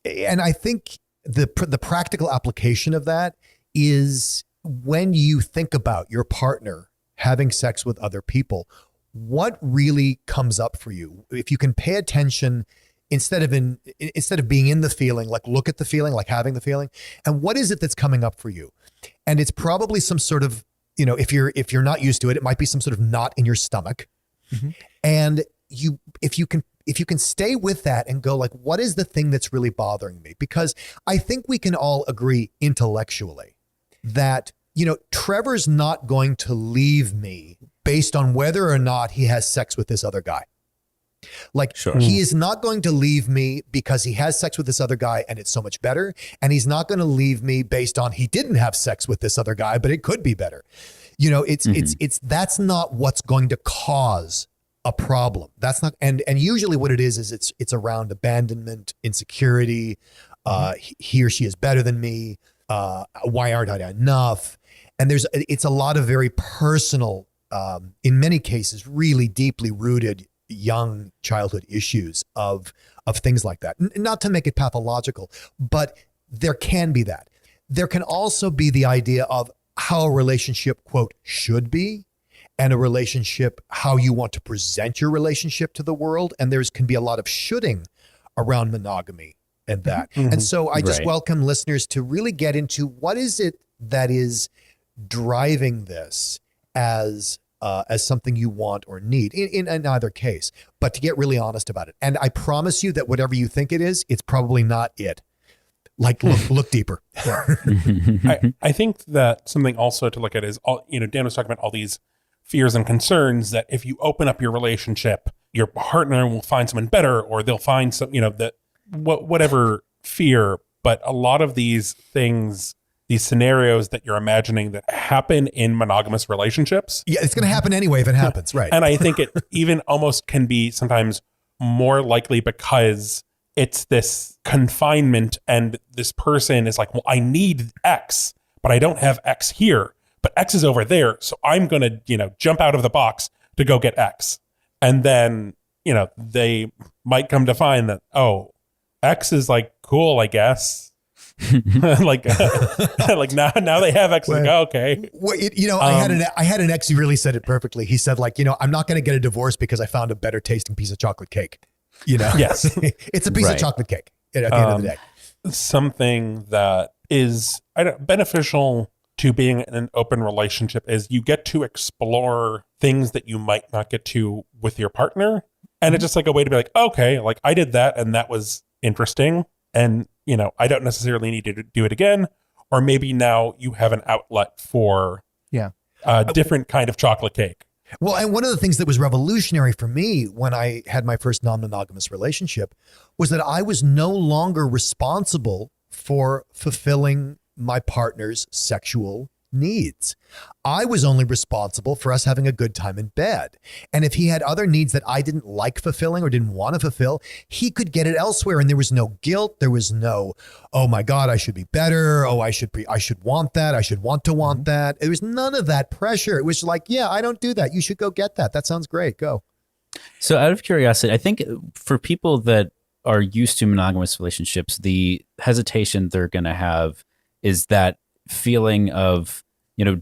[SPEAKER 3] And I think the practical application of that is when you think about your partner having sex with other people, what really comes up for you? If you can pay attention instead of being in the feeling, like look at the feeling, like having the feeling, and what is it that's coming up for you? And it's probably some sort of, if you're not used to it, it might be some sort of knot in your stomach. Mm-hmm. And if you can stay with that and go like, what is the thing that's really bothering me? Because I think we can all agree intellectually that, Trevor's not going to leave me based on whether or not he has sex with this other guy. Like, sure. He is not going to leave me because he has sex with this other guy and it's so much better. And he's not going to leave me based on he didn't have sex with this other guy, but it could be better. It's that's not what's going to cause a problem. That's not, and usually what it is it's around abandonment, insecurity. He or she is better than me. Why aren't I enough? And it's a lot of very personal, in many cases, really deeply rooted young childhood issues of things like that. Not to make it pathological, but there can be that. There can also be the idea of how a relationship, quote, should be, and a relationship, how you want to present your relationship to the world. And can be a lot of shoulding around monogamy and that. Mm-hmm. And so I just welcome listeners to really get into what is it that is driving this as something you want or need in either case, but to get really honest about it. And I promise you that whatever you think it is, it's probably not it. Like, look deeper.
[SPEAKER 1] I think that something also to look at is, Dan was talking about all these fears and concerns that if you open up your relationship, your partner will find someone better, or they'll find some, whatever fear. But a lot of these things, these scenarios that you're imagining that happen in monogamous relationships.
[SPEAKER 3] Yeah, it's going to happen anyway if it happens, right?
[SPEAKER 1] And I think it even almost can be sometimes more likely because it's this confinement and this person is like, well, I need X, but I don't have X here, but X is over there. So I'm going to, jump out of the box to go get X. And then, they might come to find that, oh, X is like, cool, I guess. like now they have X. Like, okay.
[SPEAKER 3] Well, I had an ex who really said it perfectly. He said, like, I'm not going to get a divorce because I found a better tasting piece of chocolate cake.
[SPEAKER 1] Yes,
[SPEAKER 3] it's a piece of chocolate cake at the end of the day.
[SPEAKER 1] Something that is beneficial to being in an open relationship is you get to explore things that you might not get to with your partner. And it's just like a way to be like, okay, like I did that and that was interesting. And, I don't necessarily need to do it again. Or maybe now you have an outlet for a different kind of chocolate cake.
[SPEAKER 3] Well, and one of the things that was revolutionary for me when I had my first non-monogamous relationship was that I was no longer responsible for fulfilling my partner's sexual needs. I was only responsible for us having a good time in bed. And if he had other needs that I didn't like fulfilling or didn't want to fulfill, he could get it elsewhere. And there was no guilt. There was no, oh my God, I should be better. Oh, I should want that. I should want to want that. There was none of that pressure. It was like, yeah, I don't do that. You should go get that. That sounds great. Go.
[SPEAKER 4] So out of curiosity, I think for people that are used to monogamous relationships, the hesitation they're going to have is that feeling of,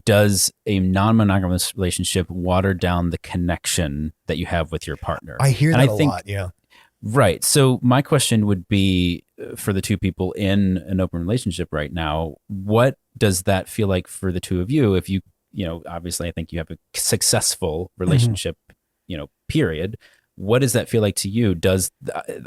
[SPEAKER 4] does a non-monogamous relationship water down the connection that you have with your partner?
[SPEAKER 3] I hear that a lot, yeah.
[SPEAKER 4] Right. So my question would be for the two people in an open relationship right now, what does that feel like for the two of you? If you, obviously I think you have a successful relationship, period. What does that feel like to you?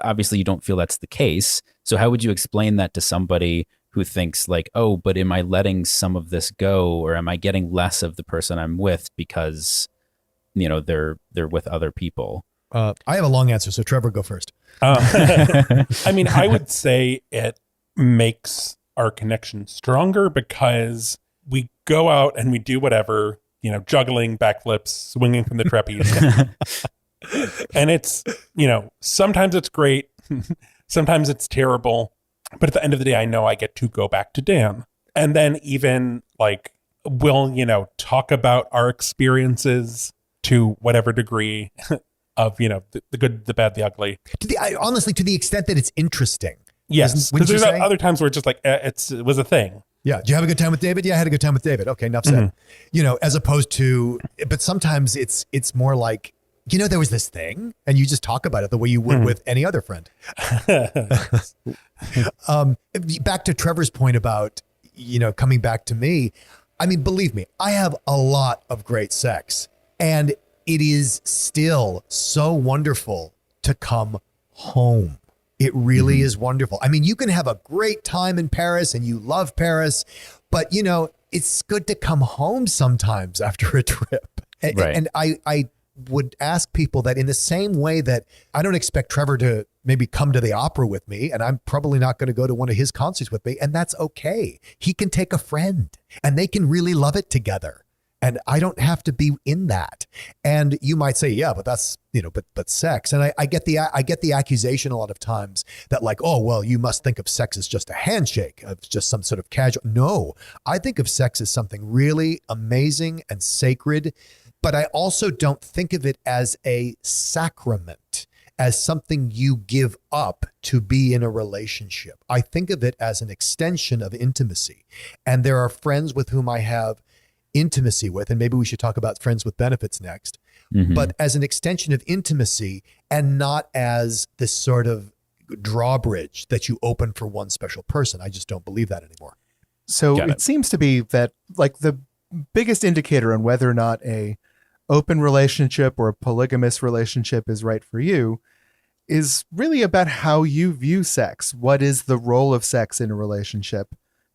[SPEAKER 4] Obviously you don't feel that's the case. So how would you explain that to somebody who thinks like, oh, but am I letting some of this go, or am I getting less of the person I'm with because, they're with other people?
[SPEAKER 3] I have a long answer, so Trevor, go first.
[SPEAKER 1] I mean, I would say it makes our connection stronger because we go out and we do whatever, juggling, backflips, swinging from the trapeze. And it's, sometimes it's great. Sometimes it's terrible. But at the end of the day, I know I get to go back to Dan. And then even like, we'll, talk about our experiences to whatever degree of, the good, the bad, the ugly.
[SPEAKER 3] Honestly, to the extent that it's interesting.
[SPEAKER 1] Yes. Because there's other times where it's just like, it was a thing.
[SPEAKER 3] Yeah. Did you have a good time with David? Yeah, I had a good time with David. Okay, enough said. As opposed to, but sometimes it's more like, there was this thing, and you just talk about it the way you would with any other friend. Back to Trevor's point about, coming back to me. I mean, believe me, I have a lot of great sex, and it is still so wonderful to come home. It really is wonderful. I mean, you can have a great time in Paris and you love Paris, but it's good to come home sometimes after a trip.
[SPEAKER 4] Right.
[SPEAKER 3] And I would ask people that in the same way that I don't expect Trevor to maybe come to the opera with me, and I'm probably not going to go to one of his concerts with me, and that's okay. He can take a friend and they can really love it together. And I don't have to be in that. And you might say, yeah, but that's, but sex. And I get the accusation a lot of times that like, oh, well, you must think of sex as just a handshake, of just some sort of casual. No, I think of sex as something really amazing and sacred. But I also don't think of it as a sacrament, as something you give up to be in a relationship. I think of it as an extension of intimacy. And there are friends with whom I have intimacy with, and maybe we should talk about friends with benefits next, but as an extension of intimacy and not as this sort of drawbridge that you open for one special person. I just don't believe that anymore.
[SPEAKER 2] So it seems to be that like the biggest indicator on whether or not a open relationship or a polygamous relationship is right for you is really about how you view sex. What is the role of sex in a relationship?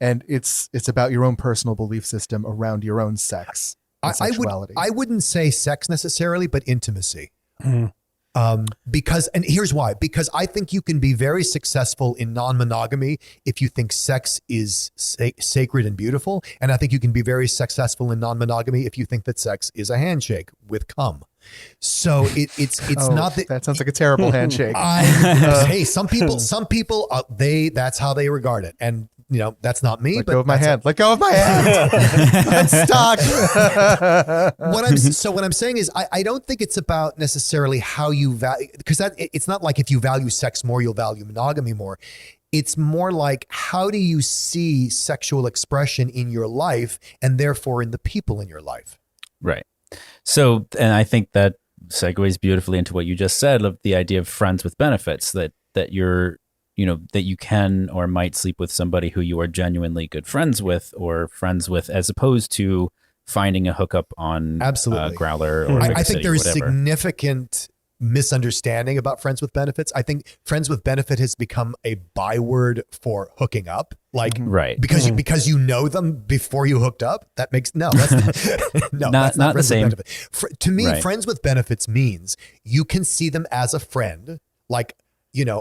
[SPEAKER 2] And it's about your own personal belief system around your own sex and sexuality.
[SPEAKER 3] I wouldn't say sex necessarily, but intimacy. Because, and here's why, because I think you can be very successful in non-monogamy if you think sex is sacred and beautiful. And I think you can be very successful in non-monogamy if you think that sex is a handshake with cum. So it's not
[SPEAKER 2] that sounds like a terrible handshake.
[SPEAKER 3] Hey, some people, that's how they regard it. And that's not me.
[SPEAKER 2] Let go of my hand. Let go of my hand. I'm stuck.
[SPEAKER 3] What I'm saying is, I don't think it's about necessarily how you value, because it's not like if you value sex more, you'll value monogamy more. It's more like, how do you see sexual expression in your life, and therefore in the people in your life?
[SPEAKER 4] Right. So, and I think that segues beautifully into what you just said of the idea of friends with benefits, that you're that you can or might sleep with somebody who you are genuinely good friends with or friends with, as opposed to finding a hookup on
[SPEAKER 3] Absolutely.
[SPEAKER 4] Growler or
[SPEAKER 3] I think there is
[SPEAKER 4] whatever.
[SPEAKER 3] significant misunderstanding about friends with benefits. I think friends with benefit has become a byword for hooking up. Like,
[SPEAKER 4] right.
[SPEAKER 3] because you know them before you hooked up. That makes that's
[SPEAKER 4] not the
[SPEAKER 3] friends
[SPEAKER 4] same.
[SPEAKER 3] with benefit. To me,
[SPEAKER 4] Right.
[SPEAKER 3] friends with benefits means you can see them as a friend. Like,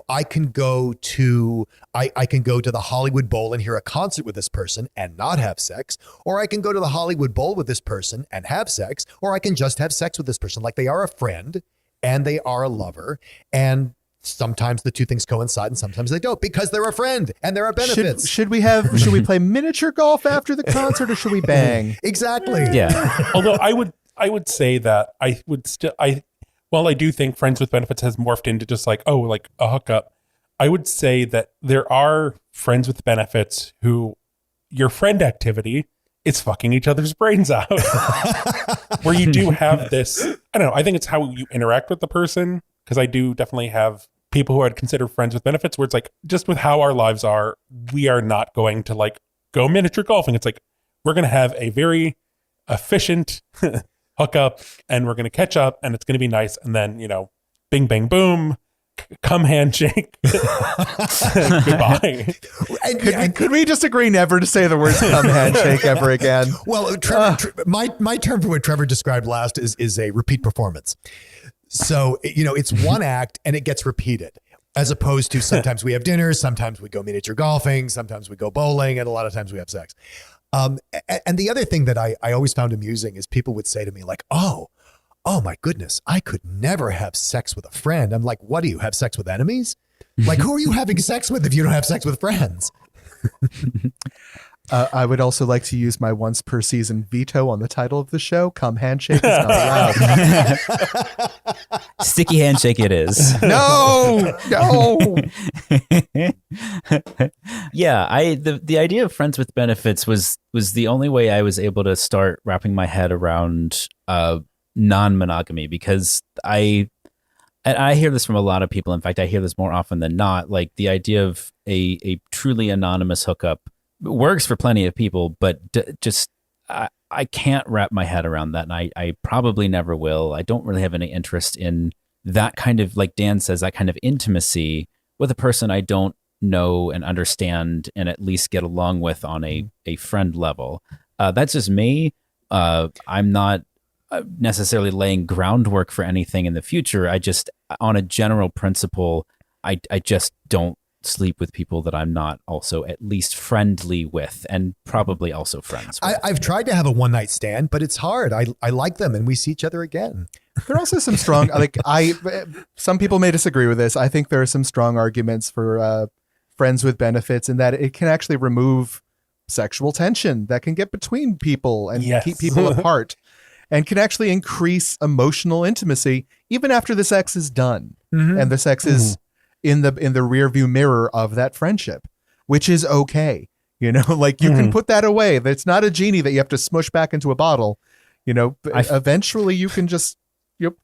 [SPEAKER 3] I can go to the Hollywood Bowl and hear a concert with this person and not have sex, or I can go to the Hollywood Bowl with this person and have sex, or I can just have sex with this person. Like, they are a friend and they are a lover, and sometimes the two things coincide and sometimes they don't, because they're a friend and there are benefits.
[SPEAKER 2] Should we play miniature golf after the concert, or should we bang?
[SPEAKER 3] Exactly.
[SPEAKER 4] Yeah.
[SPEAKER 1] Although I would say that while I do think friends with benefits has morphed into just like a hookup, I would say that there are friends with benefits who your friend activity is fucking each other's brains out. Where you do have this, I don't know, I think it's how you interact with the person, because I do definitely have people who I'd consider friends with benefits where it's like, just with how our lives are, we are not going to like go miniature golfing. It's like, we're going to have a very efficient hook up and we're going to catch up and it's going to be nice. And then, bing, bang, boom, cum handshake. Goodbye.
[SPEAKER 2] Could we just agree never to say the words cum handshake ever again?
[SPEAKER 3] Well, Trevor, my term for what Trevor described last is a repeat performance. So, it's one act and it gets repeated, as opposed to sometimes we have dinner, sometimes we go miniature golfing, sometimes we go bowling, and a lot of times we have sex. And the other thing that I always found amusing is people would say to me like, oh my goodness, I could never have sex with a friend. I'm like, what do you have sex with enemies? Like, who are you having sex with if you don't have sex with friends?
[SPEAKER 2] I would also like to use my once per season veto on the title of the show. Cum handshake is not allowed.
[SPEAKER 4] Sticky handshake it is.
[SPEAKER 2] No.
[SPEAKER 4] Yeah, the idea of friends with benefits was the only way I was able to start wrapping my head around non-monogamy, because I hear this from a lot of people. In fact, I hear this more often than not. Like, the idea of a truly anonymous hookup works for plenty of people, but I can't wrap my head around that, and I probably never will. I don't really have any interest in that kind of, like Dan says, that kind of intimacy with a person I don't know and understand and at least get along with on a friend level. That's just me. I'm not necessarily laying groundwork for anything in the future. I just, on a general principle, I just don't sleep with people that I'm not also at least friendly with, and probably also friends with.
[SPEAKER 3] I've tried to have a one night stand, but it's hard. I like them and we see each other again.
[SPEAKER 2] There are also some strong, some people may disagree with this. I think there are some strong arguments for friends with benefits in that it can actually remove sexual tension that can get between people and
[SPEAKER 1] Yes.
[SPEAKER 2] keep people apart, and can actually increase emotional intimacy even after the sex is done and the sex is in the rear view mirror of that friendship, which is okay. Like, you can put that away. It's not a genie that you have to smush back into a bottle. Eventually you can just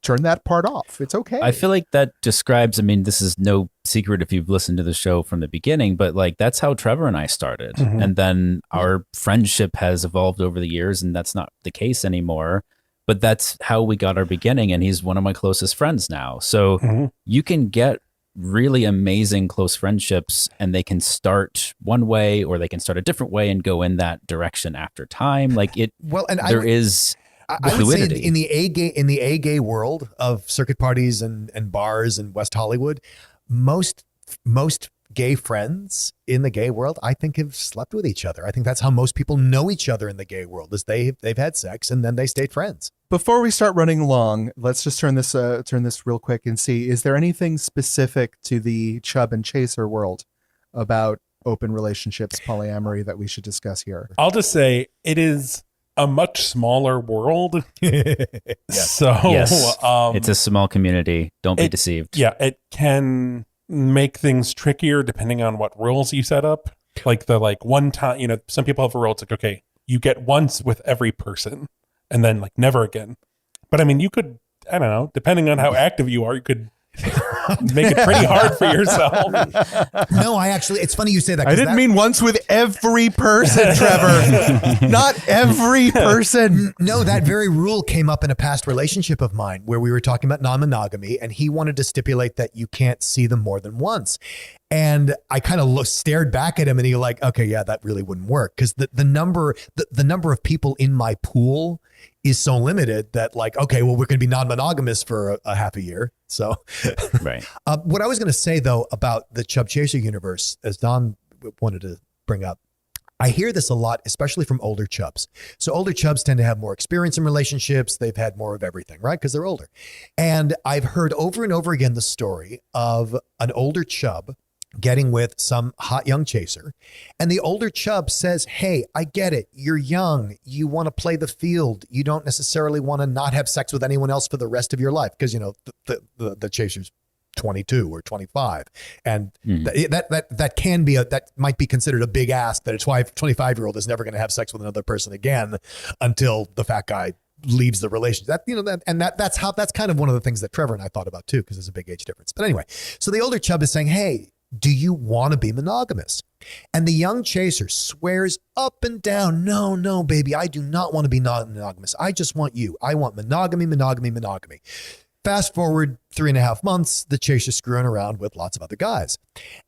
[SPEAKER 2] turn that part off. It's okay.
[SPEAKER 4] I feel like that describes, this is no secret if you've listened to the show from the beginning, but like, that's how Trevor and I started. And then our friendship has evolved over the years, and that's not the case anymore. But that's how we got our beginning, and he's one of my closest friends now. So you can get really amazing close friendships, and they can start one way or they can start a different way and go in that direction after time. Like, it, well, and there is
[SPEAKER 3] I would say in the A gay world of circuit parties and bars in West Hollywood, most gay friends in the gay world, I think, have slept with each other. I think that's how most people know each other in the gay world, is they've had sex and then they stayed friends.
[SPEAKER 2] Before we start running long, let's just turn this real quick and see, is there anything specific to the Chub and Chaser world about open relationships, polyamory, that we should discuss here?
[SPEAKER 1] I'll just say it is a much smaller world.
[SPEAKER 3] Yes.
[SPEAKER 1] So
[SPEAKER 4] yes, it's a small community. Don't be deceived.
[SPEAKER 1] Yeah, it can make things trickier depending on what rules you set up. Like one time, some people have a rule. It's like, okay, you get once with every person and then like never again. But you could, I don't know, depending on how active you are, you could Make it pretty hard for yourself.
[SPEAKER 3] No, it's funny you say that.
[SPEAKER 2] I didn't mean once with every person, Trevor. Not every person.
[SPEAKER 3] No, that very rule came up in a past relationship of mine where we were talking about non-monogamy, and he wanted to stipulate that you can't see them more than once. And I kind of stared back at him, and he like, okay, yeah, that really wouldn't work, because the number of people in my pool is so limited that like, okay, well, we're going to be non-monogamous for a half a year. So,
[SPEAKER 4] right.
[SPEAKER 3] What I was going to say though about the Chub Chaser universe, as Don wanted to bring up, I hear this a lot, especially from older chubs. So older chubs tend to have more experience in relationships. They've had more of everything, right? Because they're older. And I've heard over and over again the story of an older chub getting with some hot young chaser. And the older chub says, hey, I get it. You're young. You want to play the field. You don't necessarily want to not have sex with anyone else for the rest of your life. Because, you know, the chaser's 22 or 25. And that can be that might be considered a big ask, that a 25-year-old is never going to have sex with another person again until the fat guy leaves the relationship. That's kind of one of the things that Trevor and I thought about too, because there's a big age difference. But anyway, so the older chub is saying, hey, do you want to be monogamous? And the young chaser swears up and down, no, baby, I do not want to be non-monogamous. I just want you. I want monogamy. Fast forward 3.5 months, the chaser's screwing around with lots of other guys.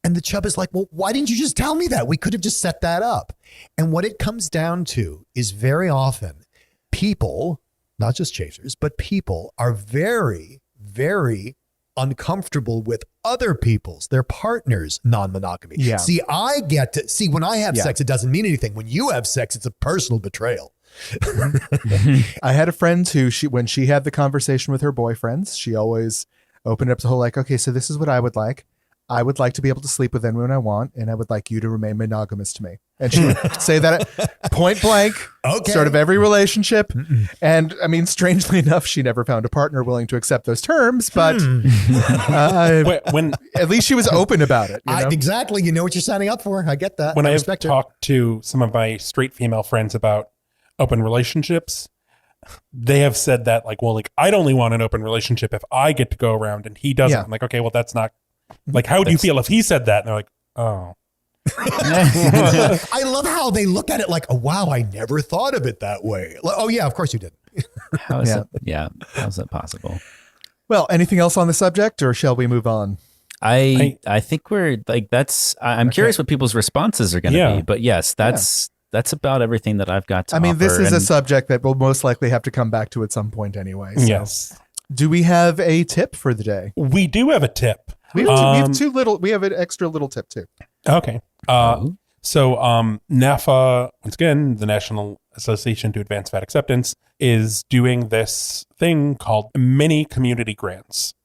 [SPEAKER 3] And the chub is like, well, why didn't you just tell me that? We could have just set that up. And what it comes down to is very often people, not just chasers, but people are very, very uncomfortable with other people's, their partner's non-monogamy.
[SPEAKER 2] Yeah.
[SPEAKER 3] See, when I have sex, it doesn't mean anything. When you have sex, it's a personal betrayal.
[SPEAKER 2] I had a friend who when she had the conversation with her boyfriends, she always opened up the whole like, okay, so this is what I would like. I would like to be able to sleep with anyone I want, and I would like you to remain monogamous to me. And she would say that point blank, sort of every relationship. And I mean, strangely enough, she never found a partner willing to accept those terms, but at least she was open about it. You know?
[SPEAKER 3] Exactly. You know what you're signing up for. I get that.
[SPEAKER 1] When I've talked to some of my straight female friends about open relationships, they have said that like, well, like I'd only want an open relationship if I get to go around and he doesn't. I'm like, okay, well, that's not like, how would you feel if he said that? And they're like, oh.
[SPEAKER 3] I love how they look at it like, oh, wow, I never thought of it that way. Like, oh, yeah, of course you did.
[SPEAKER 4] How is that possible?
[SPEAKER 2] Well, anything else on the subject, or shall we move on?
[SPEAKER 4] I think we're like, I'm curious what people's responses are going to be, but yes, that's about everything that I've got to offer.
[SPEAKER 2] This is a subject that we'll most likely have to come back to at some point anyway. So.
[SPEAKER 1] Yes.
[SPEAKER 2] Do we have a tip for the day?
[SPEAKER 1] We do have a tip.
[SPEAKER 2] We have an extra little tip too.
[SPEAKER 1] Okay. So NAFA, once again, the National Association to Advance Fat Acceptance, is doing this thing called mini community grants.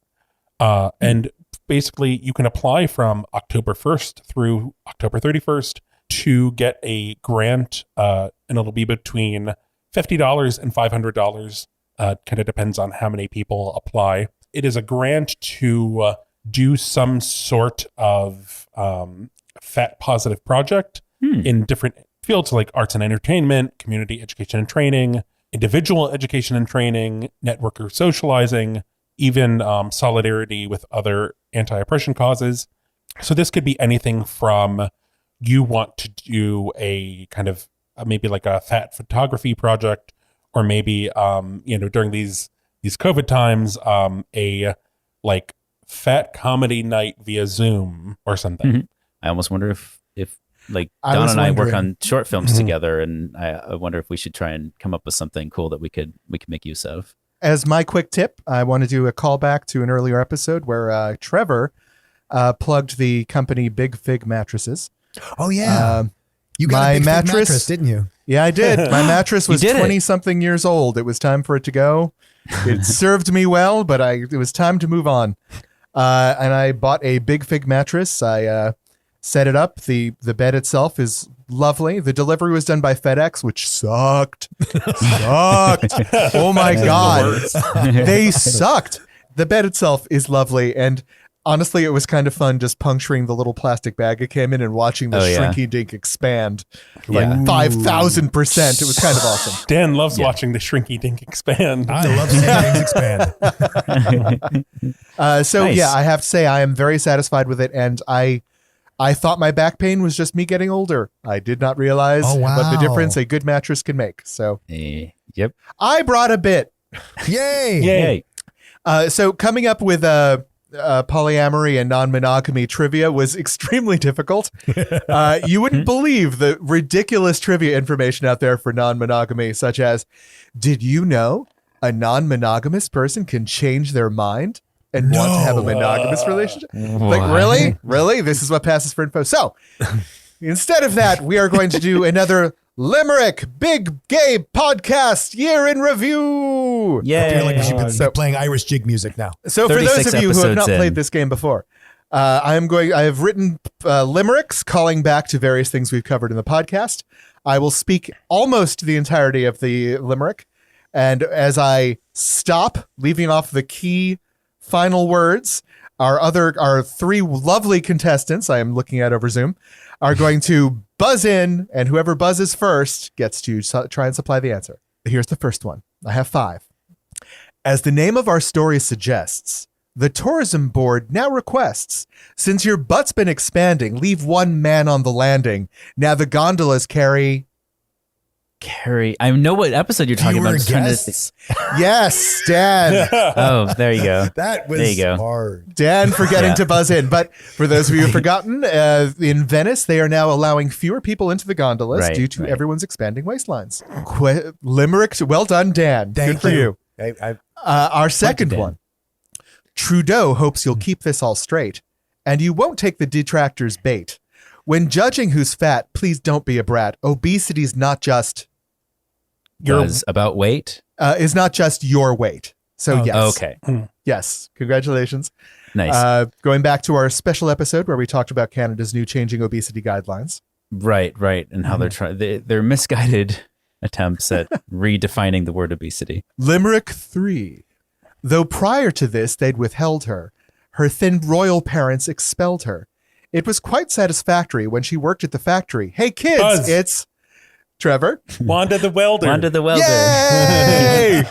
[SPEAKER 1] And basically you can apply from October 1st through October 31st to get a grant, and it'll be between $50 and $500. Kind of depends on how many people apply. It is a grant to do some sort of fat positive project in different fields like arts and entertainment, community education and training, individual education and training, networker socializing, even solidarity with other anti-oppression causes. So this could be anything from you want to do a kind of maybe like a fat photography project, or maybe during these COVID times, a like fat comedy night via Zoom or something.
[SPEAKER 4] Mm-hmm. I almost wonder if like Don and I work on short films together, and I wonder if we should try and come up with something cool that we could make use of.
[SPEAKER 2] As my quick tip, I want to do a callback to an earlier episode where Trevor plugged the company Big Fig Mattresses.
[SPEAKER 3] Oh yeah, you got a Big Fig mattress, didn't you?
[SPEAKER 2] Yeah, I did. My mattress was 20-something years old. It was time for it to go. It served me well, but it was time to move on. And I bought a Big Fig mattress. I set it up. The bed itself is lovely. The delivery was done by FedEx, which sucked. Oh my God. They sucked. The bed itself is lovely. And Honestly, it was kind of fun just puncturing the little plastic bag it came in and watching the shrinky dink expand like 5,000%. It was kind of awesome.
[SPEAKER 1] Dan loves watching the shrinky dink expand.
[SPEAKER 3] I love seeing things expand.
[SPEAKER 2] So
[SPEAKER 4] Nice.
[SPEAKER 2] I have to say I am very satisfied with it, and I thought my back pain was just me getting older. I did not realize what the difference a good mattress can make. So
[SPEAKER 4] Yep.
[SPEAKER 2] I brought a bit.
[SPEAKER 3] Yay!
[SPEAKER 4] Yay.
[SPEAKER 2] So coming up with polyamory and non-monogamy trivia was extremely difficult. You wouldn't believe the ridiculous trivia information out there for non-monogamy, such as, did you know a non-monogamous person can change their mind and want to have a monogamous relationship? Like, really? This is what passes for info. So instead of that, we are going to do another Limerick Big Gay Podcast Year in Review.
[SPEAKER 3] I feel like we should be playing Irish jig music now.
[SPEAKER 2] So for those of you who have not
[SPEAKER 4] episodes
[SPEAKER 2] played
[SPEAKER 4] in.
[SPEAKER 2] this game before, I have written limericks calling back to various things we've covered in the podcast. I will speak almost the entirety of the limerick, and as I stop, leaving off the key final words, our three lovely contestants I am looking at over Zoom are going to buzz in, and whoever buzzes first gets to try and supply the answer. Here's the first one. I have 5. As the name of our story suggests, the tourism board now requests, since your butt's been expanding, leave one man on the landing. Now the gondolas carry...
[SPEAKER 4] I know what episode you're talking about. I'm just trying to
[SPEAKER 3] guests.
[SPEAKER 2] Yes, Dan.
[SPEAKER 4] Oh, there you go.
[SPEAKER 3] That was
[SPEAKER 4] There you go.
[SPEAKER 3] hard.
[SPEAKER 2] Dan forgetting to buzz in. But for those of you who've forgotten, in Venice, they are now allowing fewer people into the gondolas due to everyone's expanding waistlines. Limerick, well done, Dan.
[SPEAKER 3] Thank
[SPEAKER 2] Good for you. Our second
[SPEAKER 4] Dan.
[SPEAKER 2] one. Trudeau hopes you'll keep this all straight, and you won't take the detractors' bait. When judging who's fat, please don't be a brat. Obesity's not just...
[SPEAKER 4] Buzz about weight.
[SPEAKER 2] is not just your weight. So yes.
[SPEAKER 4] Okay.
[SPEAKER 2] Yes. Congratulations.
[SPEAKER 4] Nice.
[SPEAKER 2] Going back to our special episode where we talked about Canada's new changing obesity guidelines.
[SPEAKER 4] Right. And how they're trying. They're misguided attempts at redefining the word obesity.
[SPEAKER 2] Limerick 3. Though prior to this they'd withheld her, her thin royal parents expelled her. It was quite satisfactory when she worked at the factory. Hey kids,
[SPEAKER 1] Buzz.
[SPEAKER 2] it's Trevor.
[SPEAKER 1] Wanda the Welder.
[SPEAKER 4] Wanda the Welder.
[SPEAKER 2] Yay!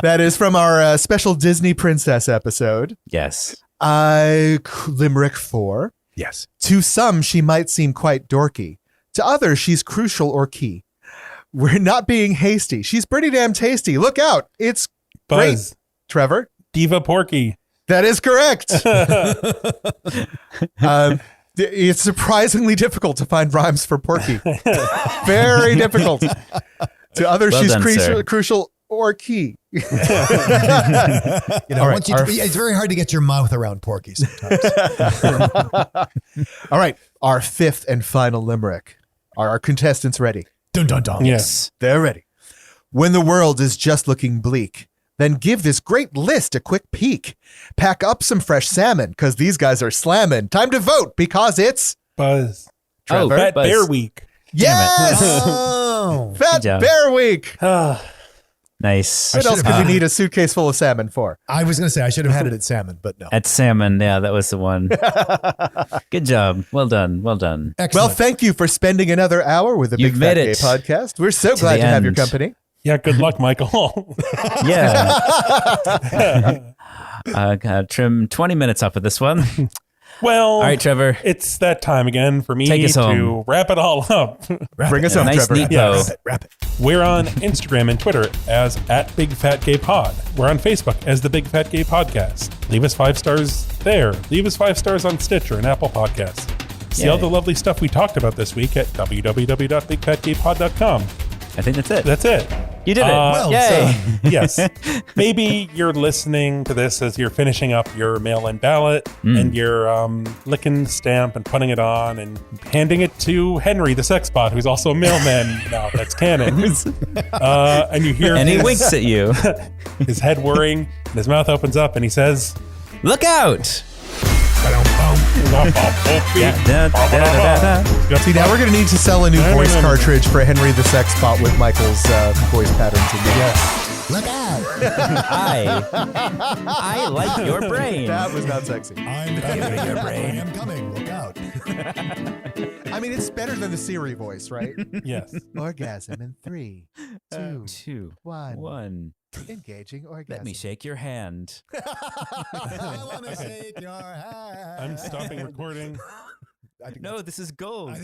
[SPEAKER 2] That is from our special Disney Princess episode.
[SPEAKER 4] Yes.
[SPEAKER 2] Limerick 4.
[SPEAKER 3] Yes.
[SPEAKER 2] To some, she might seem quite dorky. To others, she's crucial or key. We're not being hasty. She's pretty damn tasty. Look out. It's
[SPEAKER 1] Buzz.
[SPEAKER 2] great. Trevor?
[SPEAKER 1] Diva Porky.
[SPEAKER 2] That is correct. It's surprisingly difficult to find rhymes for porky. Very difficult. To others,
[SPEAKER 4] Well
[SPEAKER 2] she's
[SPEAKER 4] done, sir.
[SPEAKER 2] crucial or key.
[SPEAKER 3] You know,
[SPEAKER 2] All right,
[SPEAKER 3] once it's very hard to get your mouth around Porky sometimes.
[SPEAKER 2] All right. Our fifth and final limerick. Are our contestants ready?
[SPEAKER 3] Dun dun dun.
[SPEAKER 1] Yes.
[SPEAKER 2] They're ready. When the world is just looking bleak, then give this great list a quick peek. Pack up some fresh salmon, because these guys are slamming. Time to vote, because it's...
[SPEAKER 1] Buzz.
[SPEAKER 2] Trevor?
[SPEAKER 1] Fat
[SPEAKER 4] Buzz.
[SPEAKER 1] Bear Week.
[SPEAKER 2] Yes!
[SPEAKER 3] Oh.
[SPEAKER 2] Fat
[SPEAKER 4] Good job.
[SPEAKER 2] Bear Week!
[SPEAKER 4] Nice.
[SPEAKER 2] What else could we need a suitcase full of salmon for?
[SPEAKER 3] I was going to say I should have had it at salmon, but no.
[SPEAKER 4] At salmon. Yeah, that was the one. Good job. Well done.
[SPEAKER 2] Well,
[SPEAKER 3] Excellent.
[SPEAKER 2] thank you for spending another hour with the
[SPEAKER 4] You've
[SPEAKER 2] Big Fat
[SPEAKER 4] made
[SPEAKER 2] Gay
[SPEAKER 4] it
[SPEAKER 2] Podcast. We're so glad
[SPEAKER 4] the
[SPEAKER 2] to have your
[SPEAKER 4] end.
[SPEAKER 2] company.
[SPEAKER 1] Yeah, good luck, Michael.
[SPEAKER 4] Yeah. Trim 20 minutes off of this one.
[SPEAKER 1] Well,
[SPEAKER 4] All right, Trevor.
[SPEAKER 1] it's that time again for me
[SPEAKER 4] Take us
[SPEAKER 1] to
[SPEAKER 4] home.
[SPEAKER 1] wrap it all up.
[SPEAKER 2] Bring us home,
[SPEAKER 4] Nice,
[SPEAKER 2] Trevor.
[SPEAKER 4] neat
[SPEAKER 1] Yeah.
[SPEAKER 4] bow.
[SPEAKER 3] Wrap it.
[SPEAKER 1] We're on Instagram and Twitter as @BigFatGayPod. We're on Facebook as the Big Fat Gay Podcast. Leave us 5 stars there. Leave us 5 stars on Stitcher and Apple Podcasts. See all
[SPEAKER 4] Yay.
[SPEAKER 1] the lovely stuff we talked about this week at www.bigfatgaypod.com.
[SPEAKER 4] I think that's it.
[SPEAKER 1] That's it.
[SPEAKER 4] You did it.
[SPEAKER 1] Well,
[SPEAKER 4] Yay.
[SPEAKER 1] Yes. Maybe you're listening to this as you're finishing up your mail-in ballot and you're licking the stamp and putting it on and handing it to Henry, the sexbot, who's also a mailman. No, that's canon. And you hear
[SPEAKER 4] And he
[SPEAKER 1] his,
[SPEAKER 4] winks at you.
[SPEAKER 1] his head whirring, and his mouth opens up, and he says,
[SPEAKER 4] Look out.
[SPEAKER 1] "Ba-dum-bum."
[SPEAKER 4] Da, da, da, da, da.
[SPEAKER 2] See, now we're going to need to sell a new voice cartridge for Henry the Sex Bot with Michael's voice patterns in there.
[SPEAKER 1] Yes.
[SPEAKER 3] Look out.
[SPEAKER 4] I like your brain.
[SPEAKER 2] That was not sexy.
[SPEAKER 3] I'm coming. Your brain. I'm coming. Look out.
[SPEAKER 2] I mean, it's better than the Siri voice, right?
[SPEAKER 1] Yes.
[SPEAKER 2] Orgasm in 3, 2,
[SPEAKER 4] 2,
[SPEAKER 2] 1.
[SPEAKER 4] 1.
[SPEAKER 2] Engaging orgasm.
[SPEAKER 4] Let me shake your hand.
[SPEAKER 3] I want to shake your hand.
[SPEAKER 1] I'm stopping recording.
[SPEAKER 3] I think
[SPEAKER 4] No, this is gold.